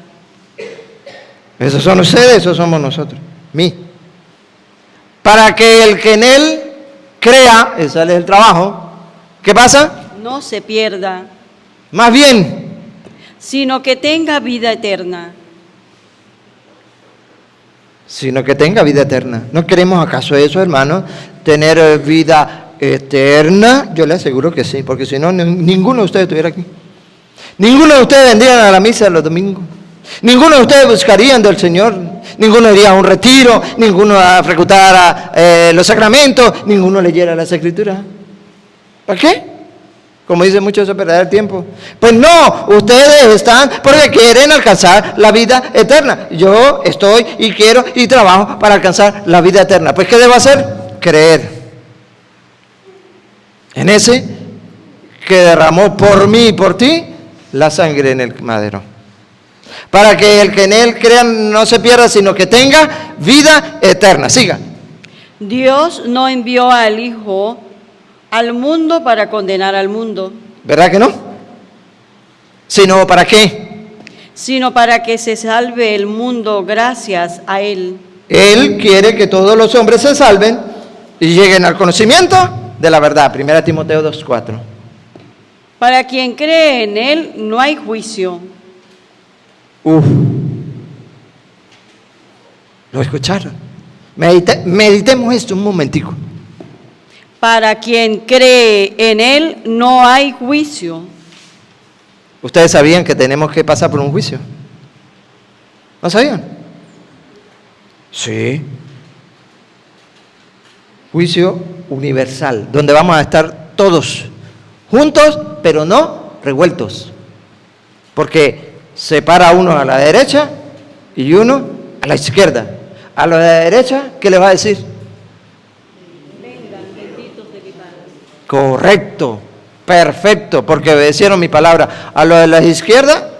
Esos son ustedes, esos somos nosotros. Mí. Para que el que en Él crea, ese es el trabajo. ¿Qué pasa? No se pierda, Más bien, sino que tenga vida eterna. sino que tenga vida eterna. ¿No queremos acaso eso, hermanos? Tener vida eterna. Yo le aseguro que sí, porque si no, ninguno de ustedes estuviera aquí. Ninguno de ustedes vendrían a la misa los domingos. Ninguno de ustedes buscarían del Señor. Ninguno iría a un retiro. Ninguno a frecuentar los sacramentos. Ninguno leyera las Escrituras. ¿Para qué? Como dicen muchos, eso es perder el tiempo. Pues no, ustedes están porque quieren alcanzar la vida eterna. Yo estoy y quiero y trabajo para alcanzar la vida eterna. Pues ¿qué debo hacer? Creer en ese que derramó por mí y por ti la sangre en el madero. Para que el que en él crea no se pierda, sino que tenga vida eterna. Siga. Dios no envió al Hijo al mundo para condenar al mundo, ¿Verdad que no? Sino ¿para qué? sino para que se salve el mundo gracias a Él. Él quiere que todos los hombres se salven y lleguen al conocimiento de la verdad. 1 Timoteo 2:4. Para quien cree en Él no hay juicio. ¿Lo escucharon? Meditemos esto un momentico. Para quien cree en Él no hay juicio. ¿Ustedes sabían que tenemos que pasar por un juicio? ¿No sabían? Sí. Juicio universal, donde vamos a estar todos juntos, pero no revueltos. Porque separa a uno a la derecha y uno a la izquierda. A la derecha, ¿qué le va a decir? Vengan, benditos de mi Padre. Correcto, perfecto, porque obedecieron mi palabra. A los de la izquierda,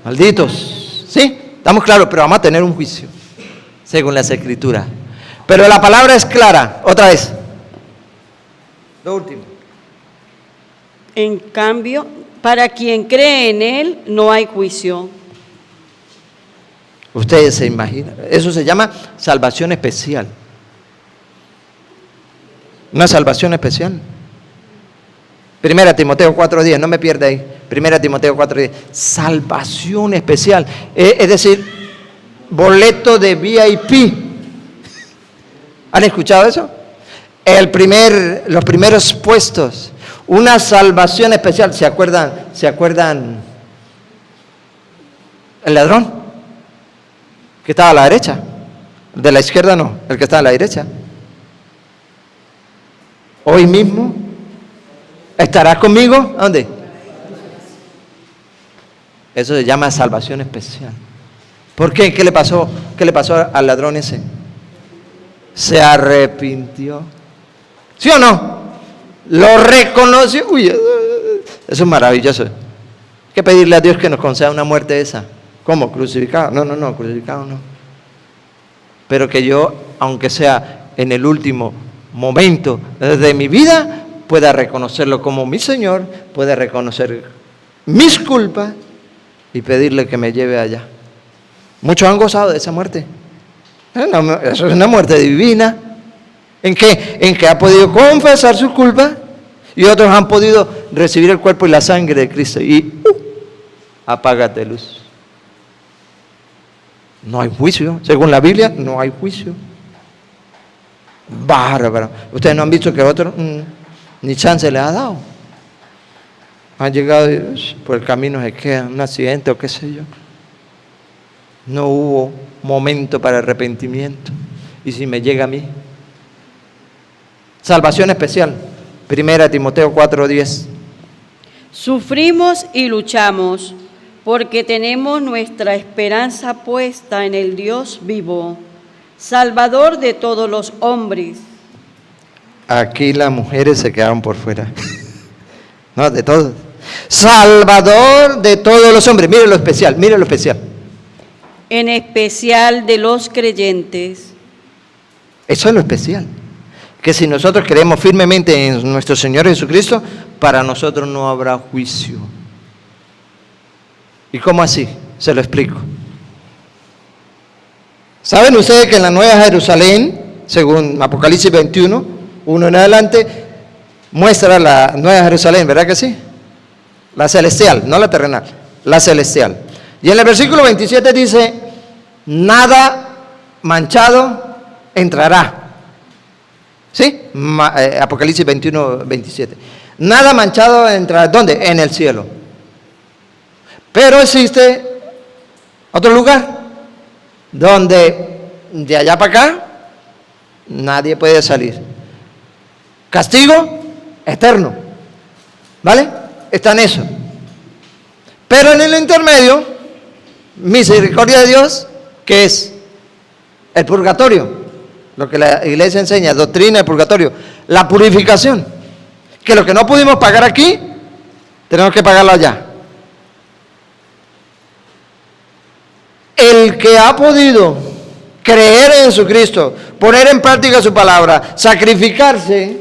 malditos. ¿Sí? Estamos claros, pero vamos a tener un juicio, según las Escrituras. Pero la palabra es clara. Otra vez. Lo último. En cambio, para quien cree en Él no hay juicio. Ustedes se imaginan. Eso se llama salvación especial. Una salvación especial. 1 Timoteo 4:10, no me pierda ahí. 1 Timoteo 4:10. Salvación especial. Es decir, boleto de VIP. ¿Han escuchado eso? Los primeros puestos. Una salvación especial. ¿Se acuerdan? El ladrón que estaba a la derecha. De la izquierda no, el que estaba a la derecha. Hoy mismo estará conmigo. ¿A dónde? Eso se llama salvación especial. ¿Por qué? ¿Qué le pasó al ladrón ese? Se arrepintió. ¿Sí o no? Lo reconoció. Uy, eso es maravilloso. Hay que pedirle a Dios que nos conceda una muerte esa. ¿Cómo? ¿Crucificado? No, crucificado no. Pero que yo, aunque sea en el último momento de mi vida, pueda reconocerlo como mi Señor, pueda reconocer mis culpas y pedirle que me lleve allá. Muchos han gozado de esa muerte. Eso es una muerte divina. ¿En qué? En que ha podido confesar sus culpas y otros han podido recibir el cuerpo y la sangre de Cristo. Y apágate luz. No hay juicio. Según la Biblia, no hay juicio. Bárbaro. Ustedes no han visto que otro ni chance le ha dado. Han llegado y por el camino se queda un accidente o qué sé yo. No hubo momento para arrepentimiento. Y si me llega a mí. Salvación especial. 1 Timoteo 4:10. Sufrimos y luchamos porque tenemos nuestra esperanza puesta en el Dios vivo, Salvador de todos los hombres. Aquí las mujeres se quedaron por fuera. No, de todos. Salvador de todos los hombres. Mire lo especial. En especial de los creyentes. Eso es lo especial. Que si nosotros creemos firmemente en nuestro Señor Jesucristo, para nosotros no habrá juicio. ¿Y cómo así? Se lo explico. ¿Saben ustedes que en la Nueva Jerusalén, según Apocalipsis 21, 1 en adelante, muestra la Nueva Jerusalén, ¿verdad que sí? La celestial, no la terrenal, la celestial. Y en el versículo 27 dice, nada manchado entrará. ¿Sí? Apocalipsis 21, 27. Nada manchado entrará. ¿Dónde? En el cielo. Pero existe otro lugar donde de allá para acá nadie puede salir. Castigo eterno. ¿Vale? Está en eso. Pero en el intermedio, misericordia de Dios, que es el purgatorio. Lo que la iglesia enseña, doctrina del purgatorio. La purificación. Que lo que no pudimos pagar aquí, tenemos que pagarlo allá. El que ha podido creer en Jesucristo, poner en práctica su palabra, sacrificarse,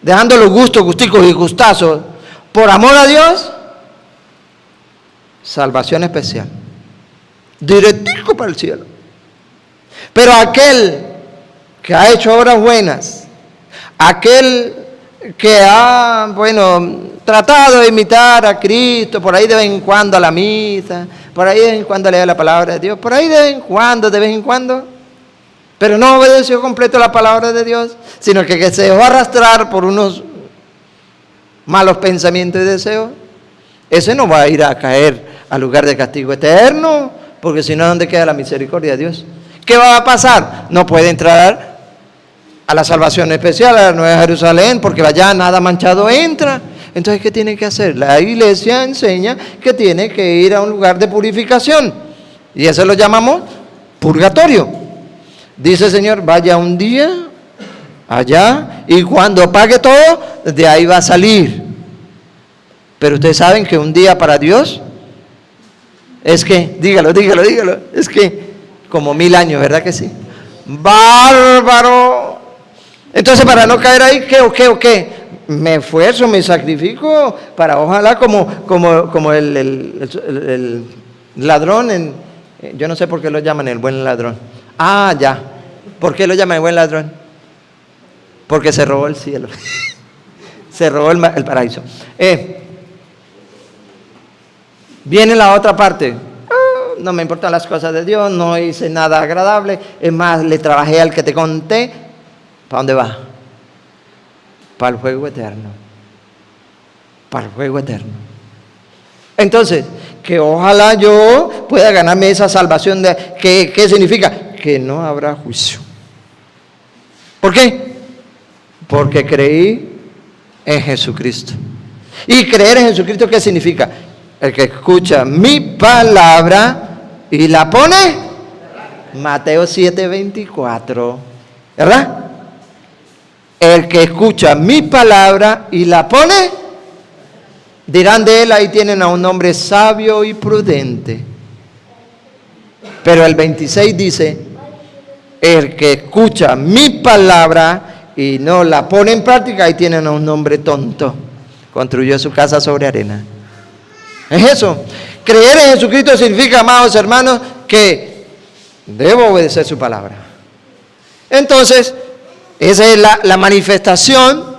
dejando los gustos, gusticos y gustazos, por amor a Dios, salvación especial. Directico para el cielo. Pero aquel que ha hecho obras buenas, aquel que ha, tratado de imitar a Cristo, por ahí de vez en cuando a la misa, por ahí de vez en cuando lee la palabra de Dios, por ahí de vez en cuando, pero no obedeció completo la palabra de Dios, sino que se dejó arrastrar por unos malos pensamientos y deseos, ese no va a ir a caer al lugar de castigo eterno, porque si no, ¿dónde queda la misericordia de Dios? ¿Qué va a pasar? No puede entrar a la salvación especial, a la Nueva Jerusalén, porque allá nada manchado entra. Entonces, ¿qué tiene que hacer? La iglesia enseña que tiene que ir a un lugar de purificación, y eso lo llamamos purgatorio. Dice el Señor, vaya un día allá, y cuando pague todo, de ahí va a salir. Pero ustedes saben que un día para Dios es que, dígalo, es que como 1000 años, ¿verdad que sí? bárbaro. Entonces, para no caer ahí, ¿qué o qué o qué? Me esfuerzo, me sacrifico para ojalá como el ladrón, yo no sé por qué lo llaman el buen ladrón. Ah, ya. ¿Por qué lo llaman el buen ladrón? Porque se robó el cielo. Se robó el paraíso. Viene la otra parte. No me importan las cosas de Dios, no hice nada agradable. Es más, le trabajé al que te conté. ¿Para dónde va? Para el fuego eterno. Para el fuego eterno. Entonces, que ojalá yo pueda ganarme esa salvación. ¿Qué significa? Que no habrá juicio. ¿Por qué? Porque creí en Jesucristo. ¿Y creer en Jesucristo qué significa? El que escucha mi palabra y la pone. Mateo 7:24. ¿Verdad? El que escucha mi palabra y la pone, dirán de él, ahí tienen a un hombre sabio y prudente. Pero el 26 dice, el que escucha mi palabra y no la pone en práctica, ahí tienen a un hombre tonto. Construyó su casa sobre arena. Es eso. Creer en Jesucristo significa, amados hermanos, que debo obedecer su palabra. Entonces, esa es la manifestación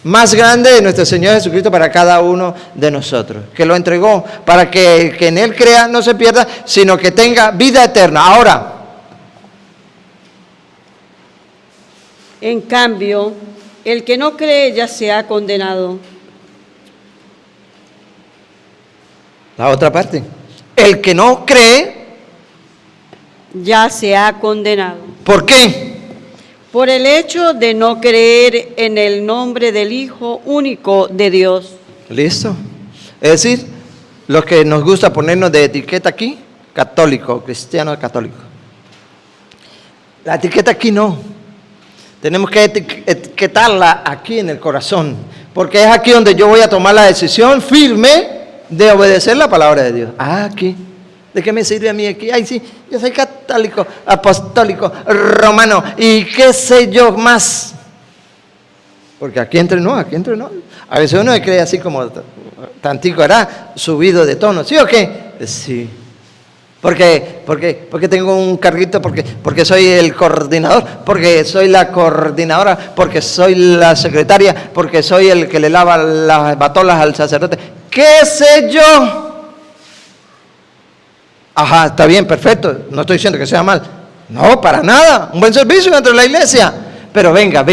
más grande de nuestro Señor Jesucristo para cada uno de nosotros, que lo entregó para que el que en Él crea no se pierda, sino que tenga vida eterna. Ahora, en cambio, el que no cree ya se ha condenado. la otra parte, el que no cree, Ya se ha condenado. ¿por qué? Por el hecho de no creer en el nombre del Hijo único de Dios. ¿Listo? Es decir, los que nos gusta ponernos de etiqueta aquí, católico, cristiano católico. La etiqueta aquí no. Tenemos que etiquetarla aquí en el corazón, porque es aquí donde yo voy a tomar la decisión firme de obedecer la palabra de Dios. Aquí. ¿De qué me sirve a mí aquí? Ay, sí, yo soy católico, apostólico, romano y qué sé yo más. Porque aquí entre no. A veces uno se cree así como tantico hará, subido de tono. ¿Sí o qué? Sí. Porque tengo un carguito, porque soy el coordinador, porque soy la coordinadora, porque soy la secretaria, porque soy el que le lava las batolas al sacerdote. ¿Qué sé yo? Ajá, está bien, perfecto. No estoy diciendo que sea mal. No, para nada. Un buen servicio dentro de la iglesia. Pero venga.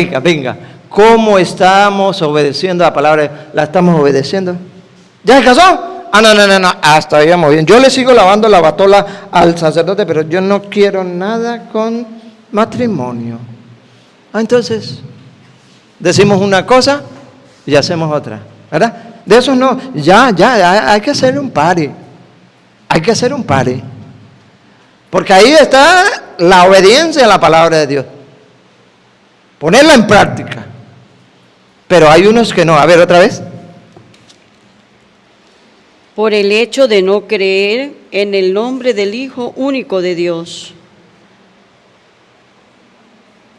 ¿Cómo estamos obedeciendo la palabra? ¿La estamos obedeciendo? ¿Ya se casó? Ah, no. Hasta ahí vamos bien. Yo le sigo lavando la batola al sacerdote, pero yo no quiero nada con matrimonio. Entonces, decimos una cosa y hacemos otra. ¿Verdad? De eso no. Ya, hay que hacer un pare. Hay que hacer un pare. Porque ahí está la obediencia a la palabra de Dios. Ponerla en práctica. Pero hay unos que no. A ver, otra vez. Por el hecho de no creer en el nombre del Hijo único de Dios.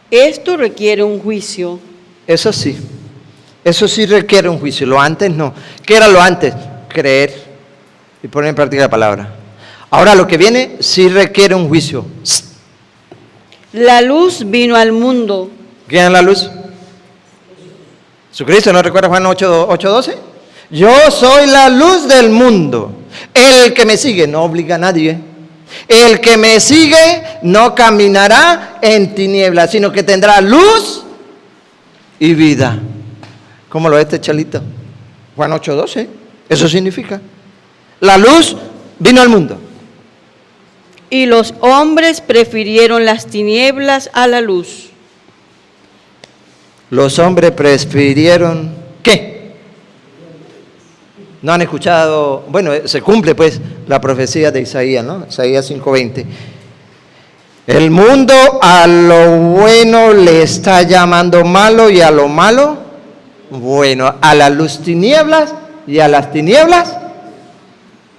Esto requiere un juicio. Eso sí requiere un juicio. Lo antes no. ¿Qué era lo antes? Creer y poner en práctica la palabra. Ahora lo que viene sí requiere un juicio. La luz vino al mundo. ¿Quién es la luz? Jesucristo, ¿no recuerda Juan 8:12? Yo soy la luz del mundo. El que me sigue no obliga a nadie. El que me sigue no caminará en tinieblas, sino que tendrá luz y vida. ¿Cómo lo es este chalito? Juan 8:12. Eso significa. La luz vino al mundo. Y los hombres prefirieron las tinieblas a la luz. Los hombres prefirieron, ¿qué? No han escuchado, bueno, se cumple pues la profecía de Isaías, ¿no? Isaías 5:20. El mundo a lo bueno le está llamando malo y a lo malo bueno. A la luz tinieblas y a las tinieblas,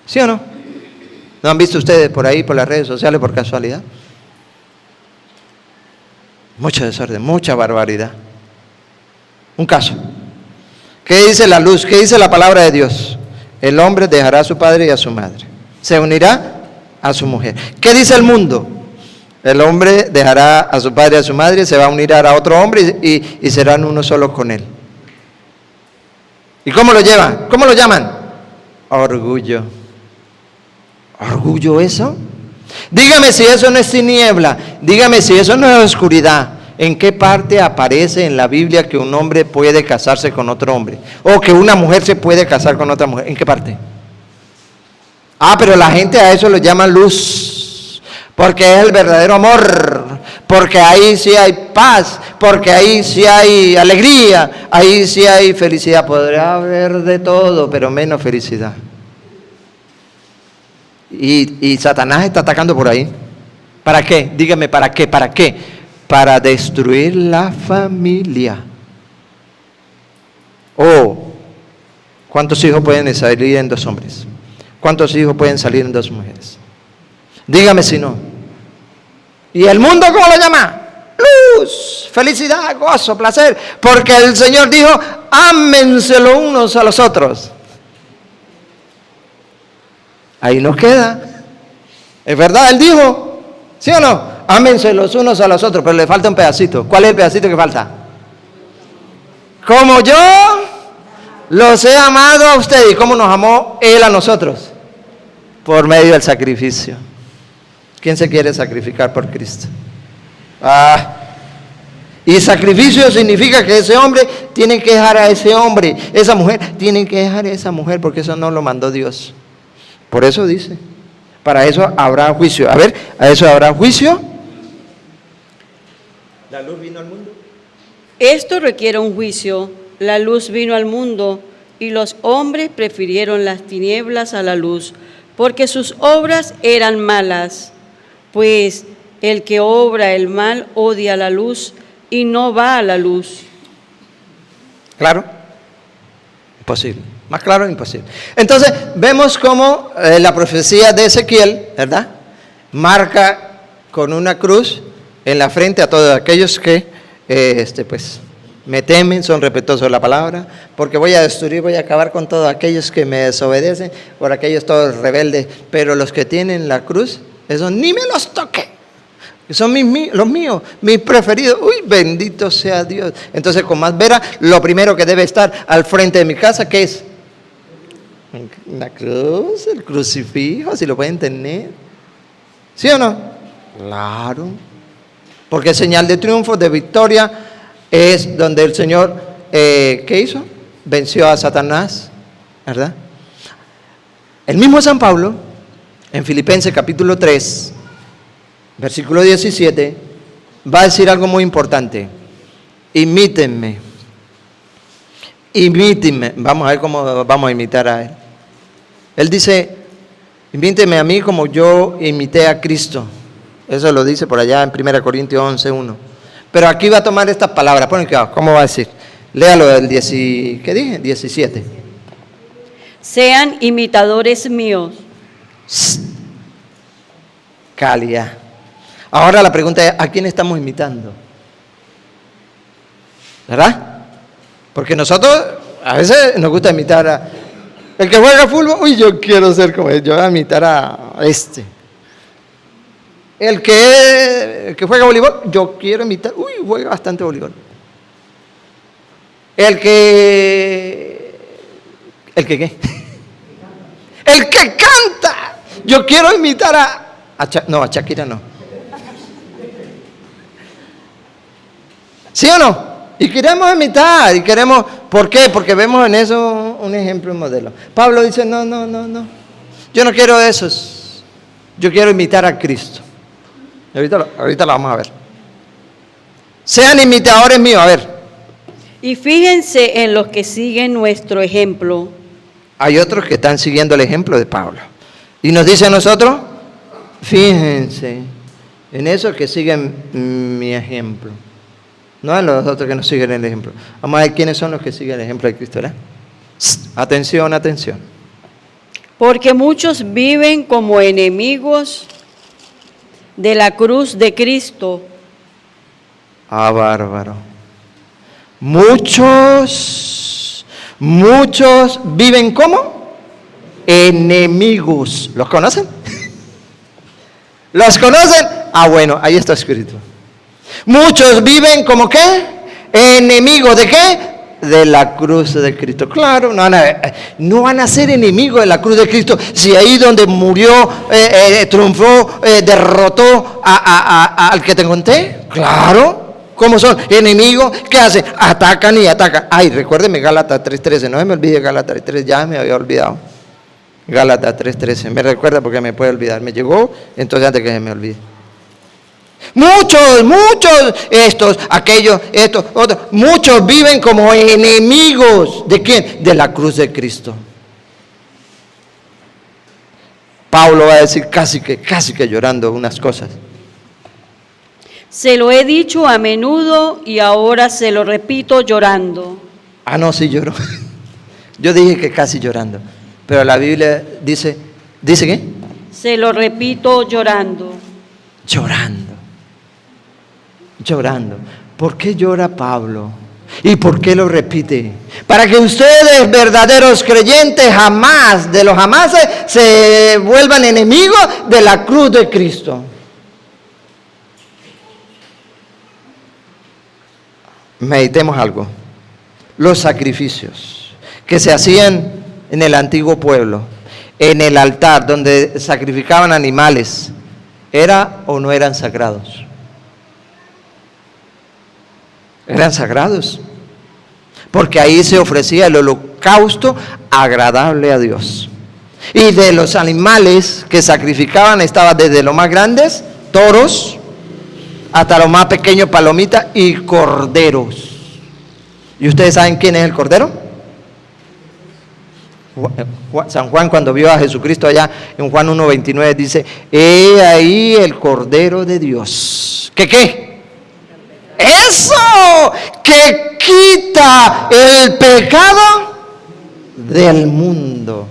¿sí o no? ¿No han visto ustedes por ahí, por las redes sociales, por casualidad? Mucho desorden, mucha barbaridad. Un caso. ¿Qué dice la luz? ¿Qué dice la palabra de Dios? El hombre dejará a su padre y a su madre. Se unirá a su mujer. ¿Qué dice el mundo? El hombre dejará a su padre y a su madre, se va a unir a otro hombre y serán uno solo con él. ¿Y cómo lo llevan? ¿Cómo lo llaman? Orgullo. ¿Orgullo eso? Dígame si eso no es tiniebla. Dígame si eso no es oscuridad. ¿En qué parte aparece en la Biblia que un hombre puede casarse con otro hombre? O que una mujer se puede casar con otra mujer. ¿En qué parte? Pero la gente a eso lo llama luz. Porque es el verdadero amor. Porque ahí sí hay paz. Porque ahí sí hay alegría. Ahí sí hay felicidad. Podrá haber de todo, pero menos felicidad. Y Satanás está atacando por ahí. ¿Para qué? Dígame, ¿para qué? ¿Para qué? Para destruir la familia. ¿Cuántos hijos pueden salir en dos hombres? ¿Cuántos hijos pueden salir en dos mujeres? Dígame si no. ¿Y el mundo cómo lo llama? Luz, felicidad, gozo, placer. Porque el Señor dijo, ámense los unos a los otros. Ahí nos queda. ¿Es verdad? Él dijo, ¿sí o no? Ámense los unos a los otros, pero le falta un pedacito. ¿Cuál es el pedacito que falta? Como yo los he amado a ustedes. ¿Y cómo nos amó Él a nosotros? Por medio del sacrificio. ¿Quién se quiere sacrificar por Cristo? Y sacrificio significa que ese hombre tiene que dejar a ese hombre. Esa mujer tiene que dejar a esa mujer porque eso no lo mandó Dios. Por eso dice, para eso habrá juicio. A ver, ¿a eso habrá juicio? ¿La luz vino al mundo? Esto requiere un juicio. La luz vino al mundo y los hombres prefirieron las tinieblas a la luz, porque sus obras eran malas. Pues el que obra el mal odia la luz y no va a la luz. ¿Claro? Imposible. Más claro, imposible. Entonces, vemos cómo la profecía de Ezequiel, ¿verdad?, marca con una cruz en la frente a todos aquellos que, me temen, son respetuosos de la palabra, porque voy a destruir, voy a acabar con todos aquellos que me desobedecen, por aquellos todos rebeldes, pero los que tienen la cruz, esos ni me los toque. Son los míos, mis preferidos. Uy, bendito sea Dios. Entonces, con más vera, lo primero que debe estar al frente de mi casa, ¿qué es? La cruz, el crucifijo, si lo pueden tener. ¿Sí o no? Claro. Porque señal de triunfo, de victoria, es donde el Señor, ¿qué hizo? Venció a Satanás, ¿verdad? El mismo San Pablo, en Filipenses capítulo 3, versículo 17, va a decir algo muy importante. Imítenme. Vamos a ver cómo vamos a imitar a Él. Él dice, imítenme a mí como yo imité a Cristo. Eso lo dice por allá en 1 Corintios 11:1. Pero aquí va a tomar estas palabras. Ponen cuidado, ¿cómo va a decir? Léalo del 17. Sean imitadores míos. Calidad. Ahora la pregunta es, ¿a quién estamos imitando? ¿Verdad? Porque nosotros a veces nos gusta imitar a el que juega fútbol. Uy, yo quiero ser como él, yo voy a imitar a este. El que juega voleibol, yo quiero imitar. Uy, juega bastante voleibol. El que ¿qué? El que canta. Yo quiero imitar a Shakira no. ¿Sí o no? Y queremos imitar, ¿por qué? Porque vemos en eso un ejemplo, un modelo. Pablo dice, no, yo no quiero esos, yo quiero imitar a Cristo. Ahorita lo vamos a ver. Sean imitadores míos, a ver. Y fíjense en los que siguen nuestro ejemplo. Hay otros que están siguiendo el ejemplo de Pablo. Y nos dice a nosotros, fíjense en esos que siguen mi ejemplo. No en los otros que no siguen el ejemplo. Vamos a ver quiénes son los que siguen el ejemplo de Cristo, ¿verdad? Atención. Porque muchos viven como enemigos de la cruz de Cristo Ah, bárbaro. Muchos viven como enemigos. ¿Los conocen? ¿Los conocen? Ah, bueno, ahí está escrito. Muchos viven como ¿qué? Enemigos ¿de qué? De la cruz de Cristo. Claro, no van a ser enemigos de la cruz de Cristo si ahí donde murió, triunfó, derrotó al que te conté. Claro. ¿Cómo son? Enemigos, ¿qué hacen? Atacan y atacan. Ay, recuérdeme Gálatas 3:13, no se me olvide Gálatas 3:13, ya me había olvidado. Gálatas 3:13, me recuerda porque me puede olvidar. Me llegó, entonces antes que se me olvide. Muchos, estos, aquellos, estos, otros, muchos viven como enemigos. ¿De quién? De la cruz de Cristo. Pablo va a decir casi que llorando unas cosas. Se lo he dicho a menudo y ahora se lo repito llorando. Ah, no, sí lloró. Yo dije que casi llorando. Pero la Biblia ¿dice qué? Se lo repito llorando. Llorando. ¿Por qué llora Pablo? ¿Y por qué lo repite? Para que ustedes, verdaderos creyentes, jamás de los jamases se vuelvan enemigos de la cruz de Cristo. Meditemos algo. Los sacrificios que se hacían en el antiguo pueblo, en el altar donde sacrificaban animales, ¿era o no eran sagrados? Eran sagrados, porque ahí se ofrecía el holocausto agradable a Dios. Y de los animales que sacrificaban estaba desde los más grandes, toros, hasta los más pequeños, palomitas y corderos. ¿Y ustedes saben quién es el cordero? San Juan, cuando vio a Jesucristo allá en Juan 1:29, dice: he ahí el Cordero de Dios. ¿Qué? ¡Eso! Que quita el pecado del mundo.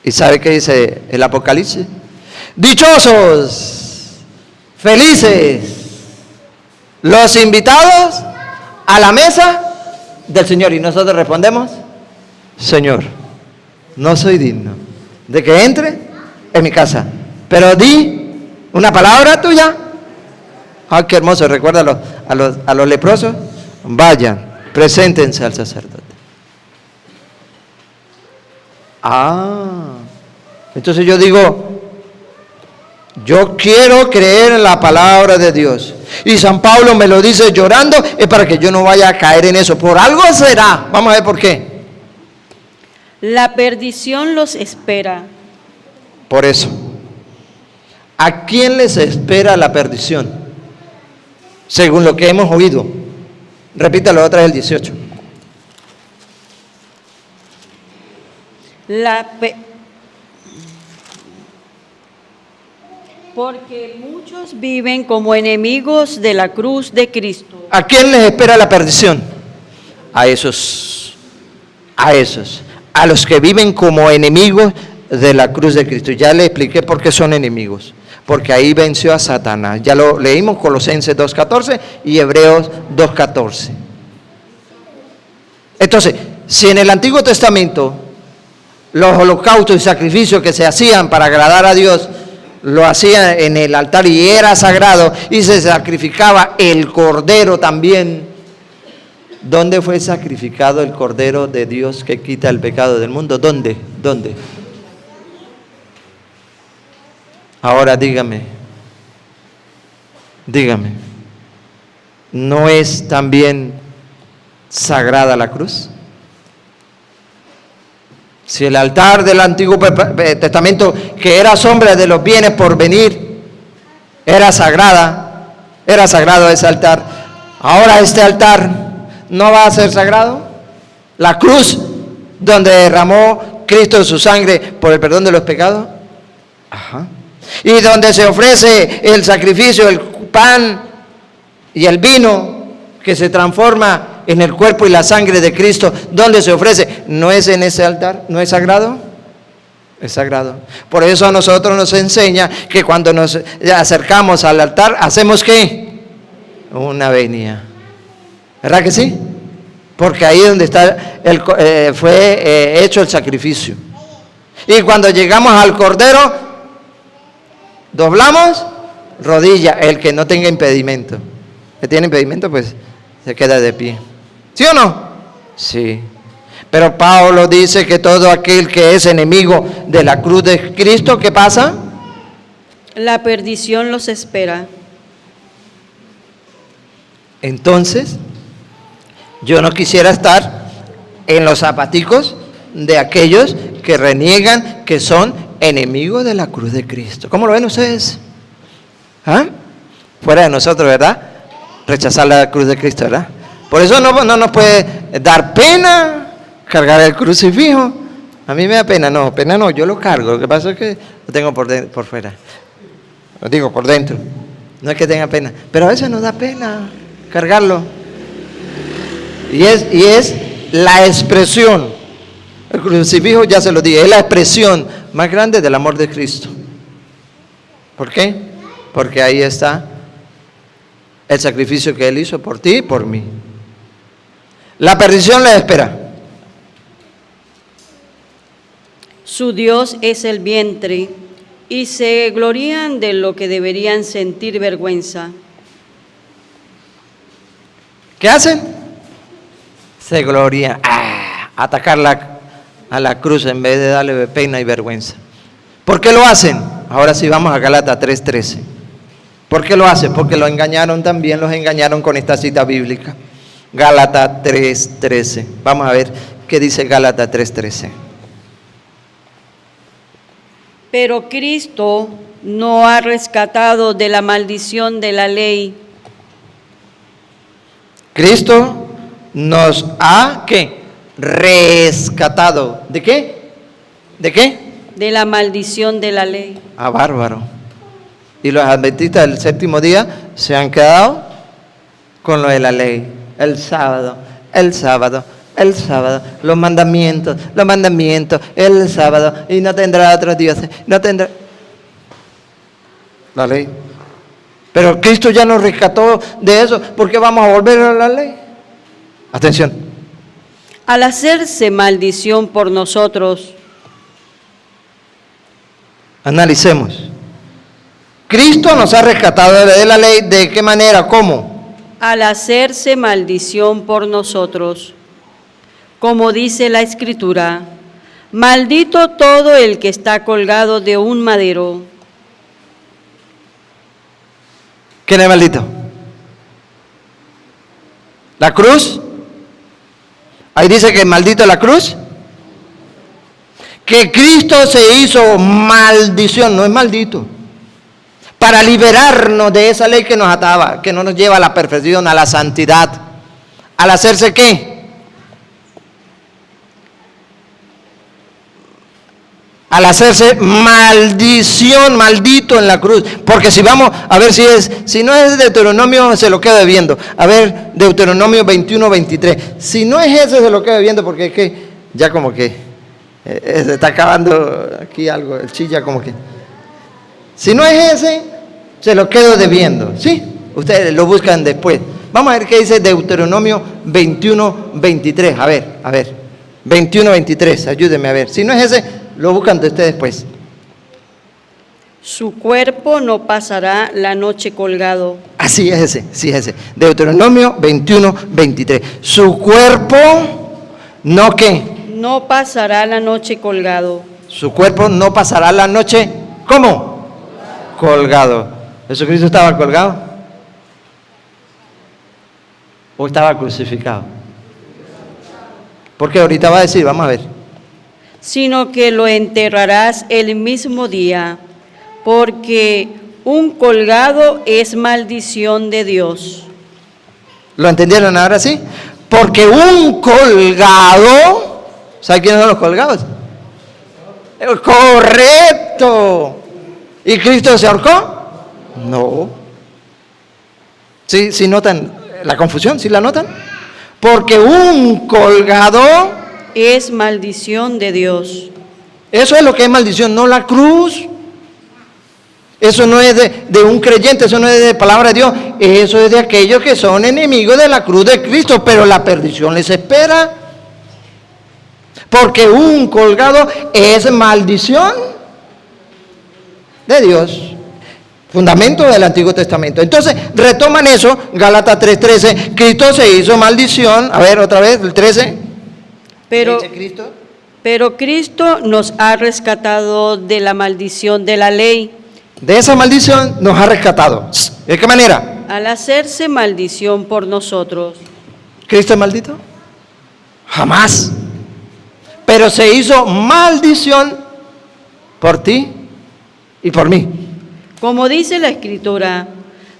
¿Y sabe qué dice el Apocalipsis? Dichosos, felices, los invitados a la mesa del Señor. Y nosotros respondemos: Señor, no soy digno de que entre en mi casa, pero di una palabra tuya. Ah, qué hermoso. Recuerda a los leprosos: vayan, preséntense al sacerdote. Entonces yo digo, yo quiero creer en la palabra de Dios. Y San Pablo me lo dice llorando, es para que yo no vaya a caer en eso. Por algo será. Vamos a ver por qué. La perdición los espera. Por eso. ¿A quién les espera la perdición? Según lo que hemos oído. Repítalo otra vez, el 18. Porque muchos viven como enemigos de la cruz de Cristo. ¿A quién les espera la perdición? A esos, a los que viven como enemigos de la cruz de Cristo. Ya le expliqué por qué son enemigos, porque ahí venció a Satanás. Ya lo leímos, Colosenses 2:14 y Hebreos 2:14. Entonces, si en el Antiguo Testamento los holocaustos y sacrificios que se hacían para agradar a Dios lo hacían en el altar y era sagrado, y se sacrificaba el cordero también, ¿dónde fue sacrificado el cordero de Dios que quita el pecado del mundo? ¿Dónde? Ahora dígame, ¿no es también sagrada la cruz? Si el altar del Antiguo Testamento, que era sombra de los bienes por venir, era sagrado ese altar, ahora este altar no va a ser sagrado. La cruz donde derramó Cristo su sangre por el perdón de los pecados, y donde se ofrece el sacrificio, el pan y el vino que se transforma en el cuerpo y la sangre de Cristo, ¿dónde se ofrece? ¿No es en ese altar? ¿No es sagrado? Es sagrado. Por eso a nosotros nos enseña que cuando nos acercamos al altar, ¿hacemos qué? Una venia. ¿Verdad que sí? Porque ahí es donde está fue hecho el sacrificio. Y cuando llegamos al Cordero, doblamos rodilla, el que no tenga impedimento. El que tiene impedimento, pues se queda de pie. ¿Sí o no? Sí. Pero Pablo dice que todo aquel que es enemigo de la cruz de Cristo, ¿qué pasa? La perdición los espera. Entonces, yo no quisiera estar en los zapaticos de aquellos que reniegan que son enemigos de la cruz de Cristo. ¿Cómo lo ven ustedes? ¿Ah? Fuera de nosotros, ¿verdad? Rechazar la cruz de Cristo, ¿verdad? Por eso no nos puede dar pena cargar el crucifijo. A mí me da pena no, yo lo cargo. Lo que pasa es que lo tengo por fuera. Lo digo por dentro. No es que tenga pena, pero a veces nos da pena cargarlo. Y es la expresión. El crucifijo, ya se lo dije, es la expresión más grande del amor de Cristo. ¿Por qué? Porque ahí está el sacrificio que Él hizo por ti y por mí. La perdición le espera. Su Dios es el vientre y se glorían de lo que deberían sentir vergüenza. ¿Qué hacen? Se glorían. Atacar a la cruz en vez de darle pena y vergüenza. ¿Por qué lo hacen? Ahora sí vamos a Gálatas 3:13. ¿Por qué lo hacen? Porque lo engañaron también, los engañaron con esta cita bíblica. Gálatas 3:13. Vamos a ver qué dice Gálatas 3:13. Pero Cristo no ha rescatado de la maldición de la ley. Cristo nos ha, ¿qué? Rescatado. ¿De qué? ¿De qué? De la maldición de la ley. Bárbaro. Y los adventistas del séptimo día se han quedado con lo de la ley. El sábado, los mandamientos, el sábado, y no tendrá otros dioses, no tendrá la ley. Pero Cristo ya nos rescató de eso, ¿por qué vamos a volver a la ley? Atención. Al hacerse maldición por nosotros, analicemos. Cristo nos ha rescatado de la ley, ¿de qué manera? ¿Cómo? Al hacerse maldición por nosotros, como dice la Escritura, maldito todo el que está colgado de un madero. ¿Quién es maldito? ¿La cruz? Ahí dice que maldito la cruz. Que Cristo se hizo maldición, no es maldito. Para liberarnos de esa ley que nos ataba, que no nos lleva a la perfección, a la santidad. ¿Al hacerse qué? Al hacerse maldición, maldito en la cruz. Porque si vamos a ver si no es Deuteronomio, se lo queda debiendo. A ver, Deuteronomio 21:23. Si no es ese, se lo queda debiendo, porque es que ya como que se está acabando aquí algo, el chilla como que. Si no es ese, se lo quedo debiendo. ¿Sí? Ustedes lo buscan después. Vamos a ver qué dice Deuteronomio 21:23. A ver. 21:23, ayúdenme a ver. Si no es ese, lo buscan de ustedes después. Su cuerpo no pasará la noche colgado. Sí es ese. Deuteronomio 21:23. Su cuerpo, ¿no qué? No pasará la noche colgado. Su cuerpo no pasará la noche, ¿cómo? Colgado. ¿Jesucristo estaba colgado? ¿O estaba crucificado? Porque ahorita va a decir, vamos a ver. Sino que lo enterrarás el mismo día, porque un colgado es maldición de Dios. ¿Lo entendieron ahora sí? Porque un colgado, ¿sabe quiénes son los colgados? Correcto. ¿Y Cristo se ahorcó? No. ¿Sí notan la confusión? ¿Sí la notan? Porque un colgado es maldición de Dios. Eso es lo que es maldición, no la cruz. Eso no es de un creyente, eso no es de palabra de Dios, eso es de aquellos que son enemigos de la cruz de Cristo, pero la perdición les espera. Porque un colgado es maldición de Dios. Fundamento del Antiguo Testamento. Entonces, retoman eso, Gálatas 3:13, Cristo se hizo maldición. A ver, otra vez, el 13. Pero Cristo nos ha rescatado de la maldición de la ley. De esa maldición nos ha rescatado. ¿De qué manera? Al hacerse maldición por nosotros. ¿Cristo es maldito? Jamás. Pero se hizo maldición por ti y por mí. Como dice la Escritura,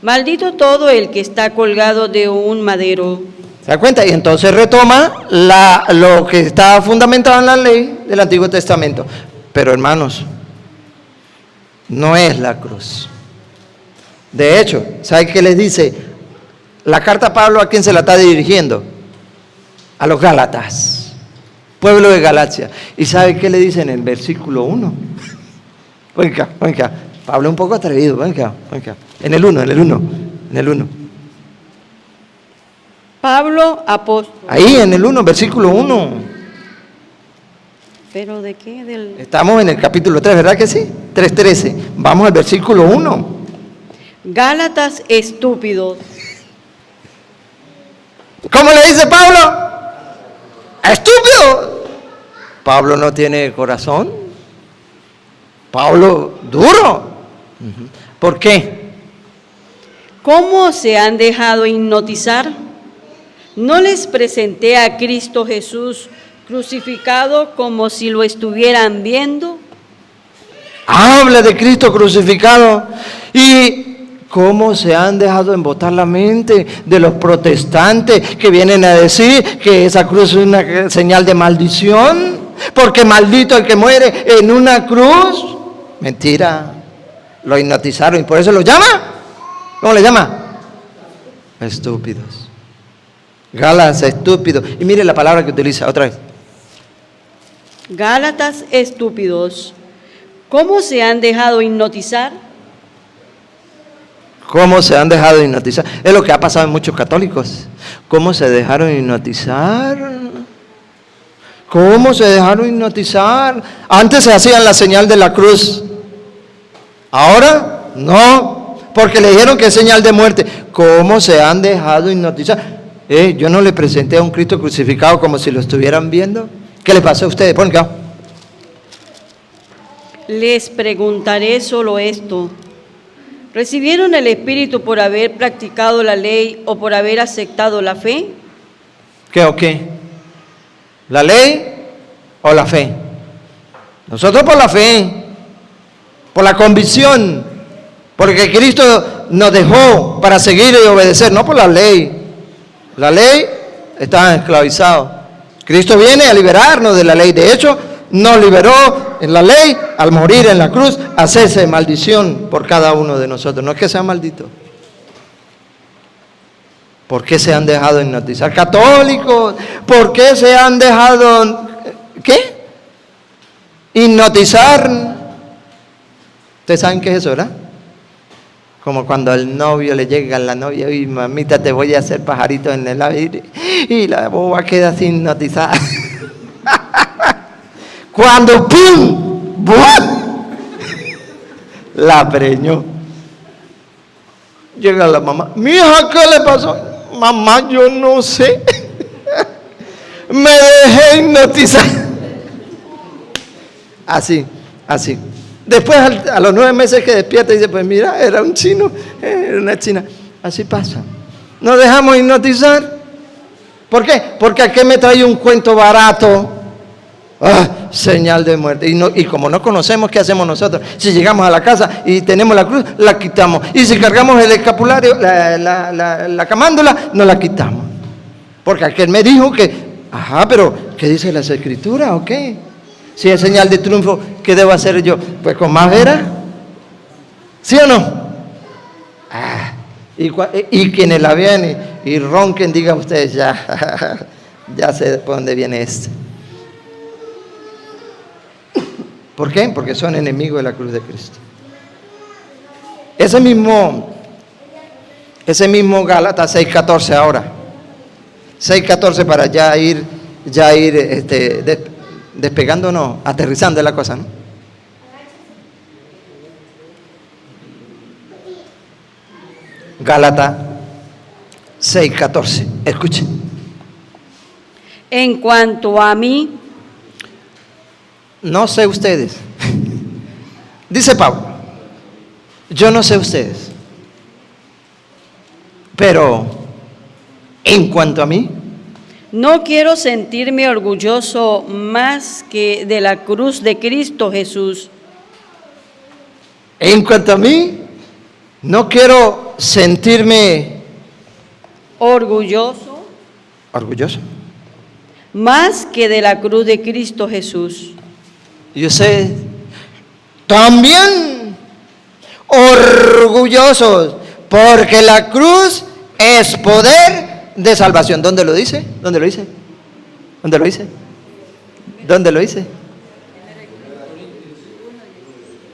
maldito todo el que está colgado de un madero. ¿Se da cuenta? Y entonces retoma lo que está fundamentado en la ley del Antiguo Testamento. Pero hermanos, no es la cruz. De hecho, ¿sabe qué les dice? La carta a Pablo, ¿a quién se la está dirigiendo? A los Gálatas, pueblo de Galacia. ¿Y sabe qué le dice en el versículo 1? Venga. Pablo es un poco atrevido, venga. En el 1. Pablo, apóstol. Ahí en el 1, versículo 1. ¿Pero de qué? Estamos en el capítulo 3, ¿verdad que sí? 3:13. Vamos al versículo 1. Gálatas estúpidos. ¿Cómo le dice Pablo? ¡Estúpido! Pablo no tiene corazón. Pablo, duro. ¿Por qué? ¿Cómo se han dejado hipnotizar? ¿No les presenté a Cristo Jesús crucificado como si lo estuvieran viendo? Habla de Cristo crucificado. ¿Y cómo se han dejado embotar la mente de los protestantes que vienen a decir que esa cruz es una señal de maldición? Porque maldito el que muere en una cruz. Mentira. Lo hipnotizaron y por eso lo llama. ¿Cómo le llama? Estúpidos. Gálatas, estúpidos. Y mire la palabra que utiliza otra vez. Gálatas estúpidos. ¿Cómo se han dejado hipnotizar? ¿Cómo se han dejado hipnotizar? Es lo que ha pasado en muchos católicos. ¿Cómo se dejaron hipnotizar? ¿Cómo se dejaron hipnotizar? Antes se hacían la señal de la cruz. Ahora no, porque le dijeron que es señal de muerte. ¿Cómo se han dejado hipnotizar? Yo no le presenté a un Cristo crucificado como si lo estuvieran viendo. ¿Qué le pasó a ustedes? Pon acá. Les preguntaré solo esto. ¿Recibieron el Espíritu por haber practicado la ley o por haber aceptado la fe? ¿Qué o qué? ¿La ley o la fe? Nosotros por la fe, por la convicción, porque Cristo nos dejó para seguir y obedecer, no por la ley. La ley está esclavizada. Cristo viene a liberarnos de la ley. De hecho, nos liberó en la ley al morir en la cruz, hacerse maldición por cada uno de nosotros. No es que sea maldito. ¿Por qué se han dejado hipnotizar? Católicos, ¿por qué se han dejado ¿qué? Hipnotizar? ¿Ustedes saben qué es eso, verdad? Como cuando al novio le llega a la novia y mamita, te voy a hacer pajarito en el aire, y la boba queda así hipnotizada. Cuando ¡pum! ¡Bum! La preñó. Llega la mamá. Mija, ¿qué le pasó? Mamá, yo no sé. Me dejé hipnotizar. Así. Después, a los 9 meses que despierta, dice, pues mira, era un chino, era una china. Así pasa. Nos dejamos hipnotizar. ¿Por qué? Porque aquí me trae un cuento barato. Señal de muerte. Y como no conocemos, ¿qué hacemos nosotros? Si llegamos a la casa y tenemos la cruz, la quitamos. Y si cargamos el escapulario, la camándula, no la quitamos. Porque aquel me dijo que, pero ¿qué dice las Escrituras o qué? Si es señal de triunfo, ¿qué debo hacer yo? Pues con más veras. ¿Sí o no? Y quienes la vean y ronquen, digan ustedes, ya sé por dónde viene este. ¿Por qué? Porque son enemigos de la cruz de Cristo. Ese mismo Gálatas 6:14 ahora. 6:14 para ya ir despegándonos, aterrizando en la cosa, ¿no? Gálatas 6:14. Escuchen. En cuanto a mí, No sé ustedes. Dice Pablo, yo no sé ustedes. Pero en cuanto a mí, no quiero sentirme orgulloso más que de la cruz de Cristo Jesús. en cuanto a mí, no quiero sentirme Orgulloso orgulloso. más que de la cruz de Cristo Jesús. Y ustedes también orgullosos, porque la cruz es poder de salvación. ¿Dónde lo dice? ¿Dónde lo dice? ¿Dónde lo dice? ¿Dónde lo dice?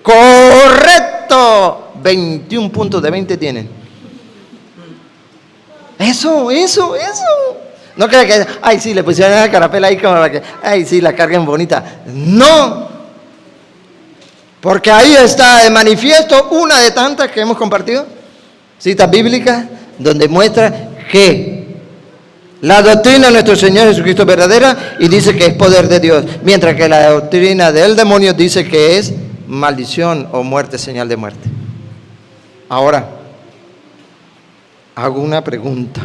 Correcto. 21 puntos de 20 tienen. Eso. No crean que, ay, sí, le pusieron la carapela ahí como para que, ay, sí, la carguen bonita. No. Porque ahí está de manifiesto una de tantas que hemos compartido, citas bíblicas, donde muestra que la doctrina de nuestro Señor Jesucristo es verdadera y dice que es poder de Dios, mientras que la doctrina del demonio dice que es maldición o muerte, señal de muerte. Ahora, hago una pregunta.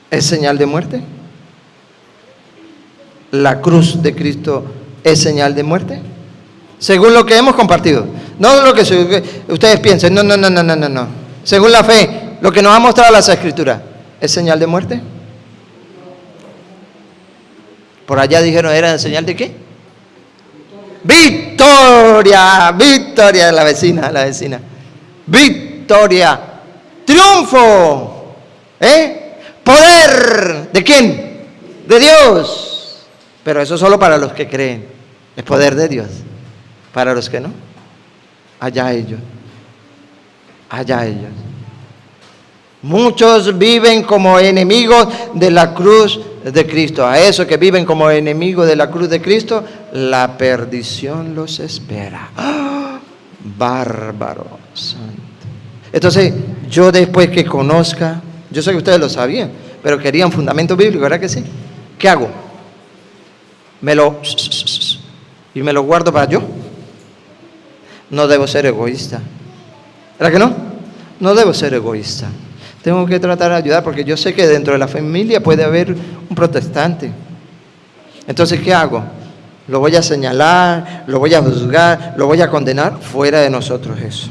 ¿Es señal de muerte? ¿La cruz de Cristo es señal de muerte? Según lo que hemos compartido. No lo que ustedes piensen. No. Según la fe, lo que nos ha mostrado las Escrituras, ¿es señal de muerte? Por allá dijeron, ¿era señal de qué? Victoria de la vecina. Victoria. Triunfo. Poder. ¿De quién? De Dios. Pero eso solo para los que creen. Es poder de Dios. Para los que no, allá ellos. Muchos viven como enemigos de la cruz de Cristo. A esos que viven como enemigos de la cruz de Cristo, la perdición los espera. ¡Oh! Bárbaro santo. Entonces, yo después que conozca, yo sé que ustedes lo sabían, pero querían fundamento bíblico, ¿verdad que sí? ¿Qué hago? Me lo guardo para yo. No debo ser egoísta. ¿Verdad que no? No debo ser egoísta. Tengo que tratar de ayudar porque yo sé que dentro de la familia puede haber un protestante. Entonces, ¿qué hago? Lo voy a señalar, lo voy a juzgar, lo voy a condenar. Fuera de nosotros eso.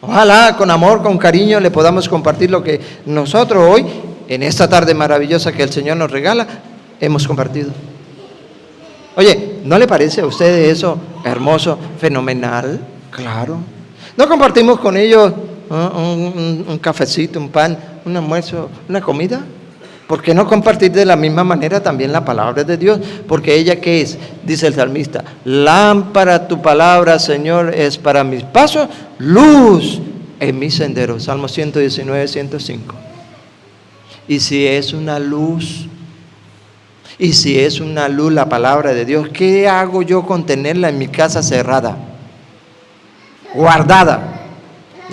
Ojalá con amor, con cariño le podamos compartir lo que nosotros hoy, en esta tarde maravillosa que el Señor nos regala, hemos compartido. Oye, ¿no le parece a ustedes eso hermoso, fenomenal? Claro. ¿No compartimos con ellos un cafecito, un pan, un almuerzo, una comida? ¿Por qué no compartir de la misma manera también la palabra de Dios? Porque ella, ¿qué es? Dice el salmista, lámpara tu palabra, Señor, es para mis pasos, luz en mis senderos. Salmo 119, 105. Y si es una luz la palabra de Dios, ¿qué hago yo con tenerla en mi casa cerrada, guardada,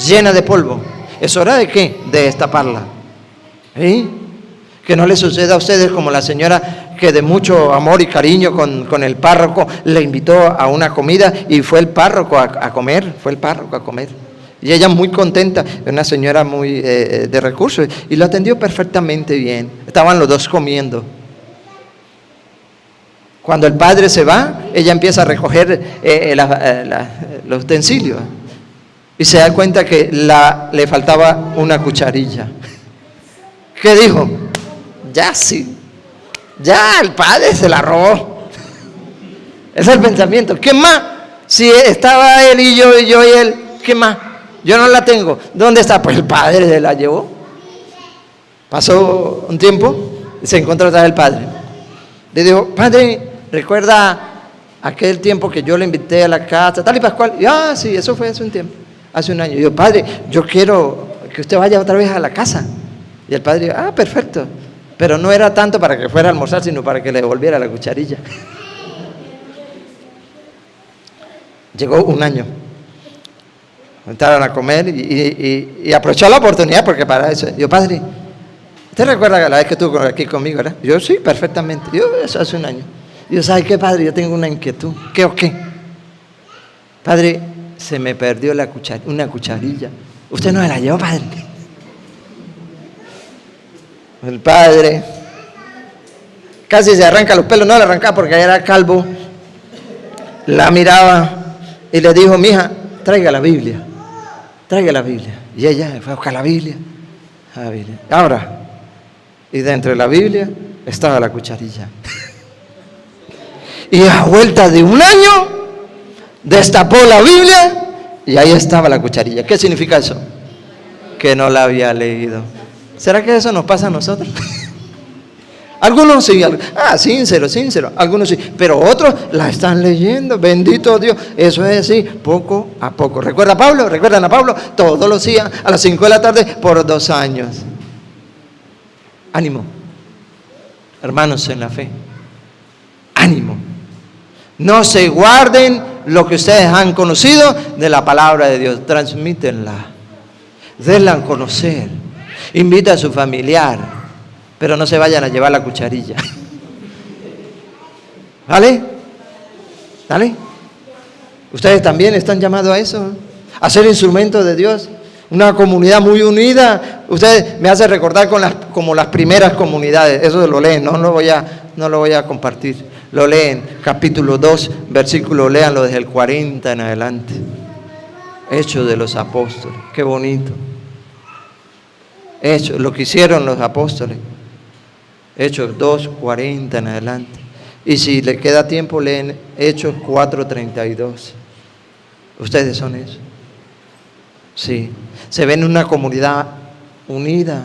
llena de polvo? ¿Es hora de qué? De destaparla. Que no le suceda a ustedes como la señora que de mucho amor y cariño con el párroco le invitó a una comida y fue el párroco a comer. Y ella muy contenta, una señora muy de recursos, y lo atendió perfectamente bien. Estaban los dos comiendo. Cuando el padre se va, ella empieza a recoger los utensilios y se da cuenta que le faltaba una cucharilla. ¿Qué dijo? Ya el padre se la robó. Ese es el pensamiento. ¿Qué más? Si estaba él y yo y él, ¿qué más? Yo no la tengo. ¿Dónde está? Pues el padre se la llevó. Pasó un tiempo y se encontró otra vez el padre. Le dijo, padre, ¿Recuerda aquel tiempo que yo le invité a la casa, tal y Pascual? Y, sí, eso fue hace un tiempo, hace un año. Y yo, padre, yo quiero que usted vaya otra vez a la casa. Y el padre, perfecto. Pero no era tanto para que fuera a almorzar, sino para que le devolviera la cucharilla. Llegó un año. Entraron a comer y aprovechó la oportunidad, porque para eso. Yo, padre, ¿usted recuerda la vez que estuvo aquí conmigo, verdad? Yo, sí, perfectamente. Eso hace un año. Yo, ¿sabe qué, padre? Yo tengo una inquietud. ¿Qué o qué? Padre, se me perdió una cucharilla. ¿Usted no me la llevó, padre? El padre casi se arranca los pelos, no la arrancaba porque era calvo. La miraba y le dijo, mija, traiga la Biblia. Y ella fue a buscar la Biblia. Ahora, y dentro de la Biblia estaba la cucharilla. Y a vuelta de un año destapó la Biblia y ahí estaba la cucharilla. ¿Qué significa eso? Que no la había leído. ¿Será que eso nos pasa a nosotros? Algunos sí, sincero, algunos sí, pero otros la están leyendo, bendito Dios. Eso es así, poco a poco. ¿Recuerdan a Pablo? Todos los días a las 5 de la tarde por 2 años. Ánimo, hermanos en la fe, ánimo. No se guarden lo que ustedes han conocido de la palabra de Dios, transmítenla, denla a conocer, invita a su familiar, pero no se vayan a llevar la cucharilla. ¿Vale? Ustedes también están llamados a eso, a ser instrumentos de Dios, una comunidad muy unida. Ustedes me hacen recordar como las primeras comunidades, eso lo leen, no lo voy a compartir. Lo leen, capítulo 2, versículo, léanlo desde el 40 en adelante. Hechos de los apóstoles, qué bonito. Hechos, lo que hicieron los apóstoles. Hechos 2, 40 en adelante. Y si le queda tiempo, leen Hechos 4, 32. Ustedes son eso. Sí, se ven una comunidad unida,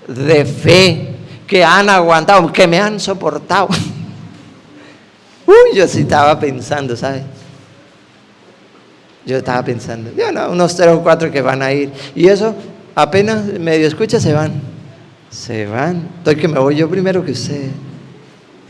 de fe, que han aguantado, que me han soportado. Yo sí estaba pensando, ¿sabes? Unos 3 o 4 que van a ir. Y eso, apenas medio escucha, se van. Estoy que me voy yo primero que usted.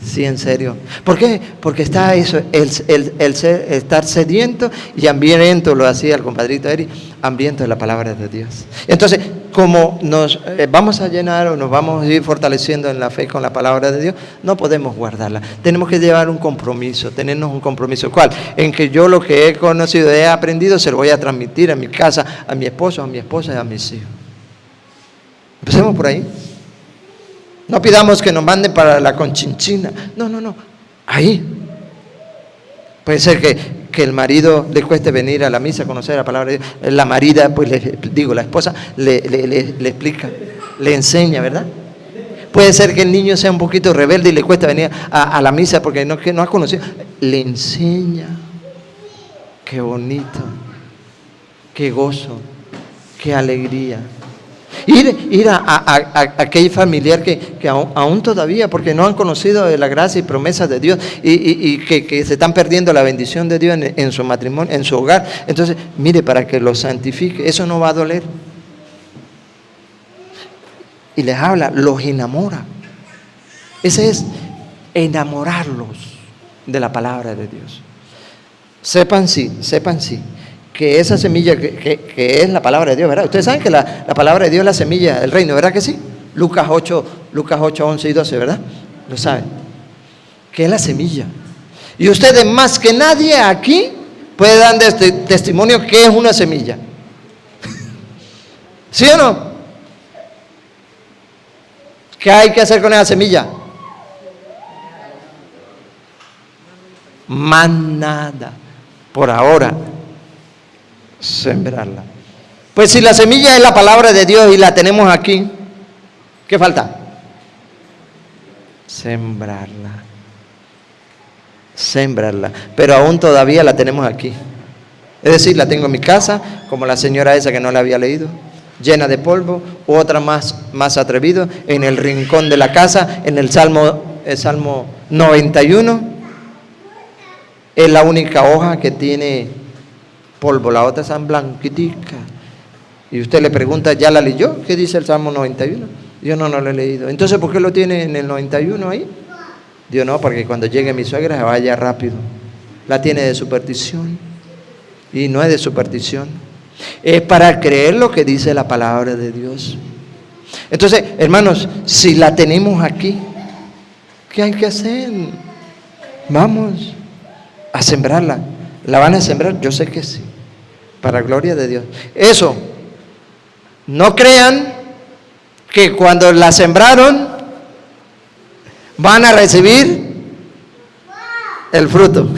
Sí, en serio. ¿Por qué? Porque está eso, estar sediento y hambriento, lo hacía el compadrito Eri, hambriento de la palabra de Dios. Entonces, como nos vamos a llenar o nos vamos a ir fortaleciendo en la fe con la palabra de Dios, no podemos guardarla. Tenemos que llevar un compromiso, tenernos un compromiso. ¿Cuál? En que yo lo que he conocido, he aprendido, se lo voy a transmitir a mi casa, a mi esposo, a mi esposa y a mis hijos. Empecemos por ahí. No pidamos que nos manden para la Conchinchina. No. Ahí. Puede ser que el marido le cueste venir a la misa, conocer la palabra de Dios. La marida, pues la esposa, le explica, le enseña, ¿verdad? Puede ser que el niño sea un poquito rebelde y le cueste venir a la misa porque no ha conocido. Le enseña. Qué bonito. Qué gozo. Qué alegría. Ir a aquel familiar que aún todavía, porque no han conocido de la gracia y promesas de Dios y que se están perdiendo la bendición de Dios en su matrimonio, en su hogar. Entonces, mire, para que los santifique, eso no va a doler. Y les habla, los enamora. Ese es enamorarlos de la palabra de Dios. Sepan sí, que esa semilla que es la palabra de Dios, ¿verdad? Ustedes saben que la palabra de Dios es la semilla del reino, ¿verdad que sí? Lucas 8, 11 y 12, ¿verdad? Lo saben. Que es la semilla. Y ustedes más que nadie aquí pueden dar testimonio que es una semilla. ¿Sí o no? ¿Qué hay que hacer con esa semilla? Más nada. Por ahora. Sembrarla. Pues si la semilla es la palabra de Dios y la tenemos aquí, ¿qué falta? Sembrarla. Pero aún todavía la tenemos aquí. Es decir, la tengo en mi casa, como la señora esa que no la había leído, llena de polvo, u otra más atrevido, en el rincón de la casa, en el Salmo 91, Es la única hoja que tiene polvo, las otras están blanquiticas. Y usted le pregunta, ¿ya la leyó? ¿Qué dice el Salmo 91? Yo no lo he leído. Entonces, ¿por qué lo tiene en el 91 ahí? Dios, no, porque cuando llegue mi suegra se vaya rápido. La tiene de superstición. Y no es de superstición. Es para creer lo que dice la palabra de Dios. Entonces, hermanos, si la tenemos aquí, ¿qué hay que hacer? Vamos a sembrarla. ¿La van a sembrar? Yo sé que sí. Para gloria de Dios. Eso, no crean que cuando la sembraron van a recibir el fruto.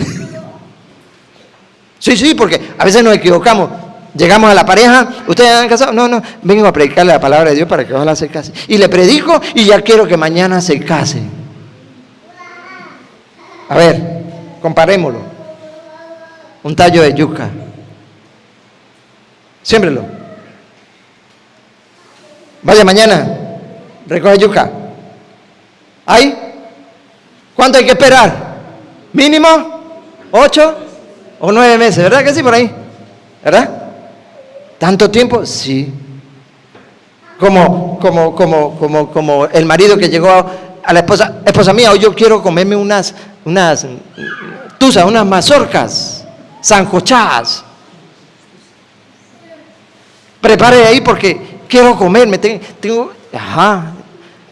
Sí, porque a veces nos equivocamos. Llegamos a la pareja, ¿ustedes han casado? No, vengo a predicarle la palabra de Dios para que ojalá se case. Y le predico y ya quiero que mañana se case. A ver, comparémoslo. Un tallo de yuca. Siémbrelo. Vaya mañana, recoge yuca. ¿Hay? ¿Cuánto hay que esperar? ¿Mínimo? 8 o 9 meses, ¿verdad que sí? Por ahí, ¿verdad? ¿Tanto tiempo? Sí. Como el marido que llegó a la esposa mía, hoy yo quiero comerme unas tuzas, unas mazorcas sancochadas. Prepare ahí porque quiero comerme, tengo,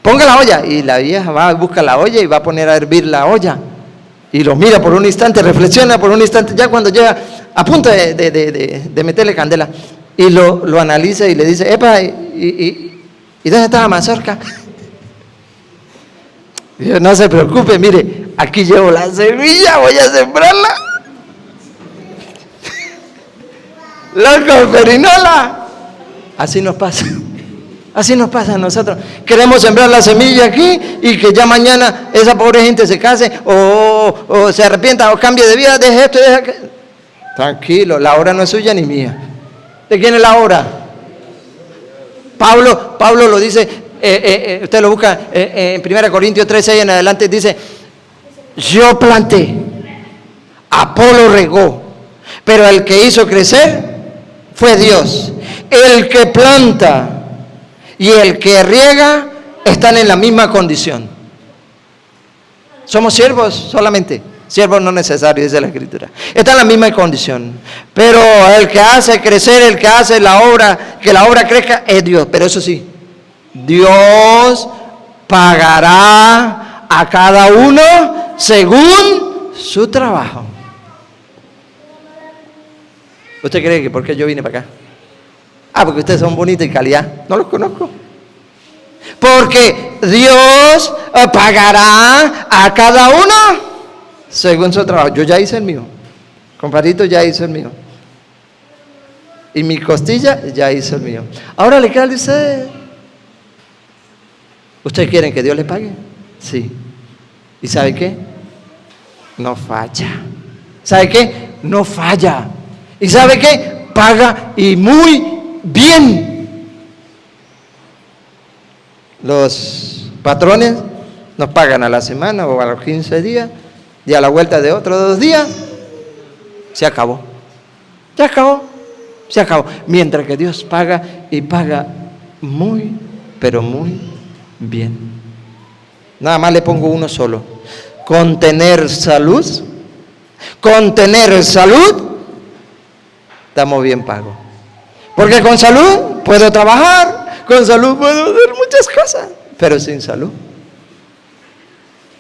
ponga la olla. Y la vieja va, busca la olla y va a poner a hervir la olla. Y lo mira por un instante, reflexiona por un instante, ya cuando llega a punto de meterle candela, y lo analiza y le dice, epa, ¿y dónde está la mazorca? Dios, no se preocupe, mire, aquí llevo la semilla, voy a sembrarla. Loco, perinola. Así nos pasa a nosotros. Queremos sembrar la semilla aquí y que ya mañana esa pobre gente se case o se arrepienta o cambie de vida, deje esto, deje aquello. Tranquilo, la obra no es suya ni mía. ¿De quién es la obra? Pablo lo dice, usted lo busca en 1 Corintios 3:6 en adelante, dice, yo planté, Apolo regó, pero el que hizo crecer fue Dios. El que planta y el que riega están en la misma condición. Somos siervos solamente, siervos no necesarios, dice la Escritura. Están en la misma condición. Pero el que hace crecer, el que hace la obra, que la obra crezca, es Dios. Pero eso sí, Dios pagará a cada uno según su trabajo. ¿Usted cree que por qué yo vine para acá? Porque ustedes son bonitos y calidad. No los conozco. Porque Dios pagará a cada uno según su trabajo. Yo ya hice el mío. Compadrito, ya hice el mío. Y mi costilla ya hizo el mío. Ahora le queda al de ustedes. ¿Ustedes quieren que Dios les pague? Sí. ¿Y sabe qué? No falla. ¿Sabe qué? No falla. ¿Y sabe qué? Paga y muy bien. Los patrones nos pagan a la semana o a los 15 días y a la vuelta de otros 2 días se acabó. Se acabó. Mientras que Dios paga y paga muy, pero muy bien. Nada más le pongo uno solo. Con tener salud, estamos bien pagos. Porque con salud puedo trabajar, con salud puedo hacer muchas cosas, pero sin salud.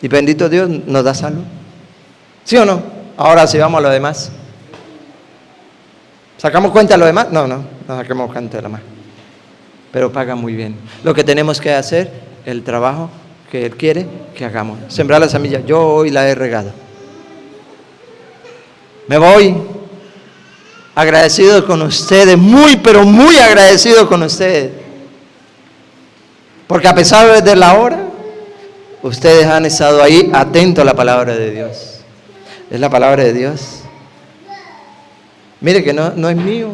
Y bendito Dios nos da salud. ¿Sí o no? Ahora sí vamos a lo demás. ¿Sacamos cuenta de lo demás? No sacamos cuenta de lo demás. Pero paga muy bien. Lo que tenemos que hacer, el trabajo que Él quiere que hagamos. Sembrar la semilla. Yo hoy la he regado. Me voy agradecido con ustedes, muy, pero muy agradecido con ustedes. Porque a pesar de la hora, ustedes han estado ahí atentos a la palabra de Dios. Es la palabra de Dios. Mire que no es mío.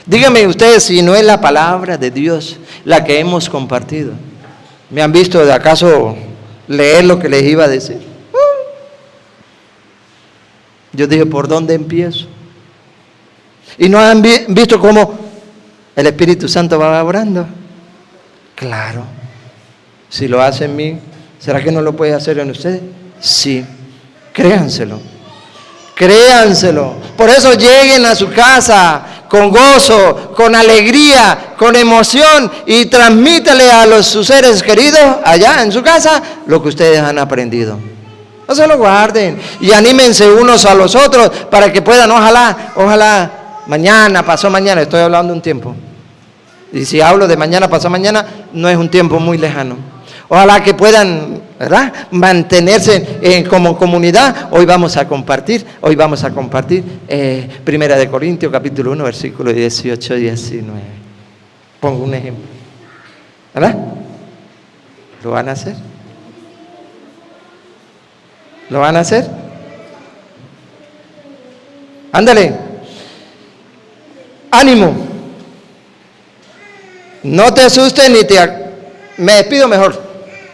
Díganme ustedes si no es la palabra de Dios la que hemos compartido. ¿Me han visto de acaso leer lo que les iba a decir? Yo dije, ¿por dónde empiezo? ¿Y no han visto cómo el Espíritu Santo va obrando? Claro. Si lo hace en mí, ¿será que no lo puede hacer en ustedes? Sí. Créanselo. Créanselo. Por eso lleguen a su casa con gozo, con alegría, con emoción y transmítale a sus seres queridos allá en su casa lo que ustedes han aprendido. No se lo guarden y anímense unos a los otros para que puedan, ojalá, mañana, pasó mañana, estoy hablando de un tiempo. Y si hablo de mañana, pasó mañana, no es un tiempo muy lejano. Ojalá que puedan, ¿verdad?, mantenerse como comunidad. Hoy vamos a compartir 1 Corintios capítulo 1, versículos 18 y 19. Pongo un ejemplo. ¿Verdad? ¿Lo van a hacer? ¿Lo van a hacer? Ándale. Ánimo. No te asustes ni me despido mejor.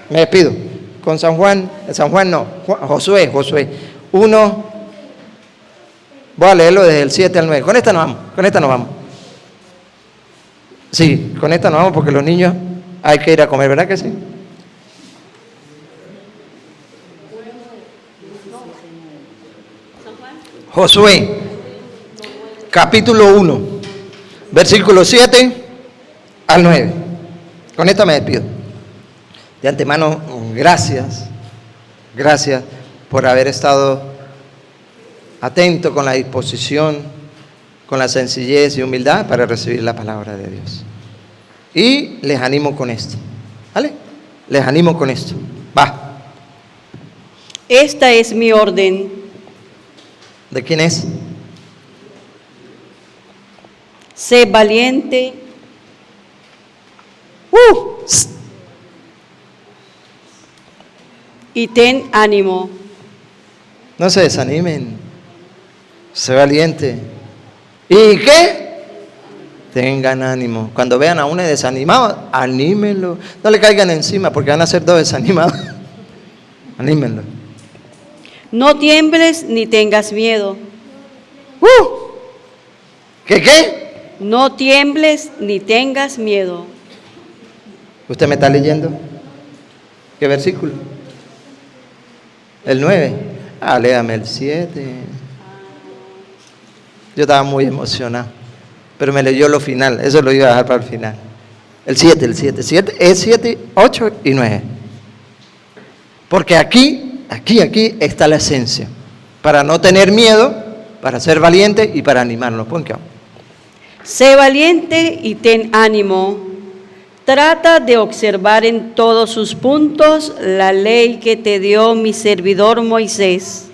Me despido. Con San Juan no. Josué. 1. Voy a leerlo desde el 7 al 9. Con esta nos vamos. Sí, con esta nos vamos porque los niños hay que ir a comer, ¿verdad que sí? Josué, capítulo 1, versículo 7 al 9. Con esta me despido. De antemano, gracias por haber estado atento con la disposición, con la sencillez y humildad para recibir la palabra de Dios. Y les animo con esto, ¿vale? Les animo con esto. Va. Esta es mi orden. ¿De quién es? Sé valiente. Y ten ánimo. No se desanimen. Sé valiente. ¿Y qué? Tengan ánimo. Cuando vean a uno desanimado, anímenlo. No le caigan encima porque van a ser dos desanimados. Anímenlo. No tiembles ni tengas miedo. ¿Qué? No tiembles ni tengas miedo. ¿Usted me está leyendo? ¿Qué versículo? El 9. Léame el 7. Yo estaba muy emocionado, pero me leyó lo final. Eso lo iba a dejar para el final. El 7. 7, 8 y 9. Porque aquí está la esencia. Para no tener miedo, para ser valiente y para animarnos. Sé valiente y ten ánimo. Trata de observar en todos sus puntos la ley que te dio mi servidor Moisés.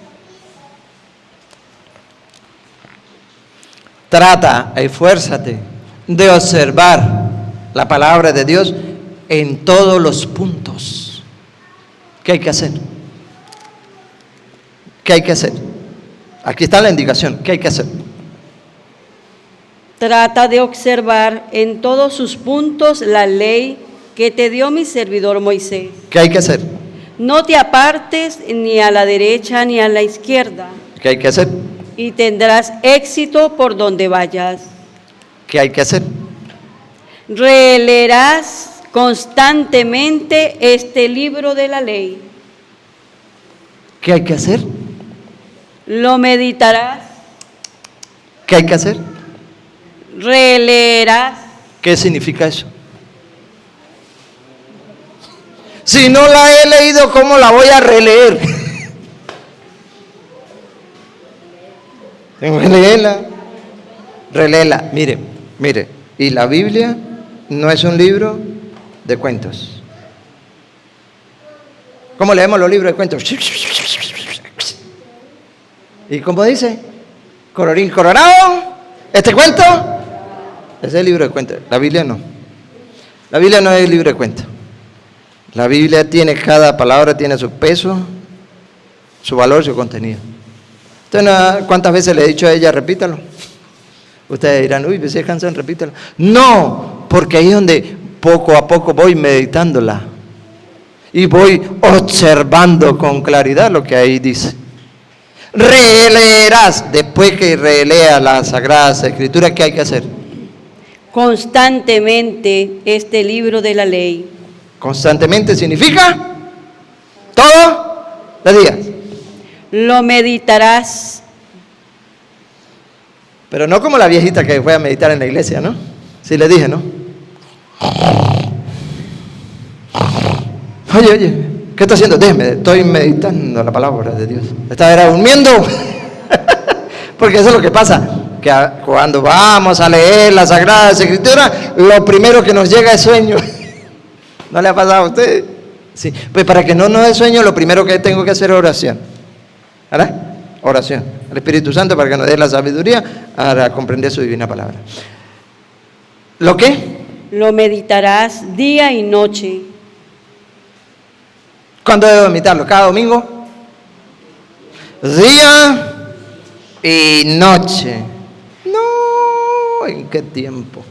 Trata, esfuérzate de observar la palabra de Dios en todos los puntos. ¿Qué hay que hacer? ¿Qué hay que hacer? Aquí está la indicación. ¿Qué hay que hacer? Trata de observar en todos sus puntos la ley que te dio mi servidor Moisés. ¿Qué hay que hacer? No te apartes ni a la derecha ni a la izquierda. ¿Qué hay que hacer? Y tendrás éxito por donde vayas. ¿Qué hay que hacer? Releerás constantemente este libro de la ley. ¿Qué hay que hacer? Lo meditarás. ¿Qué hay que hacer? Releerás. ¿Qué significa eso? Si no la he leído, ¿cómo la voy a releer? Tengo que leerla. Reléela. Mire. Y la Biblia no es un libro de cuentos. ¿Cómo leemos los libros de cuentos? ¿Y cómo dice? Colorín colorado. ¿Este cuento? Ese es el libro de cuentos. La Biblia no. La Biblia no es el libro de cuentos. La Biblia tiene, cada palabra tiene su peso, su valor, su contenido. Entonces, ¿cuántas veces le he dicho a ella, repítalo? Ustedes dirán, uy, si es canción, repítalo. No, porque ahí es donde poco a poco voy meditándola. Y voy observando con claridad lo que ahí dice. Releerás. Después que releas las Sagradas Escrituras, ¿qué hay que hacer? Constantemente este libro de la ley. Constantemente significa todos los días. Lo meditarás. Pero no como la viejita que fue a meditar en la iglesia, ¿no? Sí le dije, ¿no? Oye, ¿qué está haciendo? Déjeme, estoy meditando la palabra de Dios. Era durmiendo. Porque eso es lo que pasa, que cuando vamos a leer las Sagradas Escrituras, lo primero que nos llega es sueño. ¿No le ha pasado a usted? Sí. Pues para que no nos dé sueño, lo primero que tengo que hacer es oración. ¿Verdad? Oración al Espíritu Santo para que nos dé la sabiduría para comprender su divina palabra. ¿Lo qué? Lo meditarás día y noche. ¿Cuándo debo meditarlo? ¿Cada domingo? Día y noche. No, ¿en qué tiempo?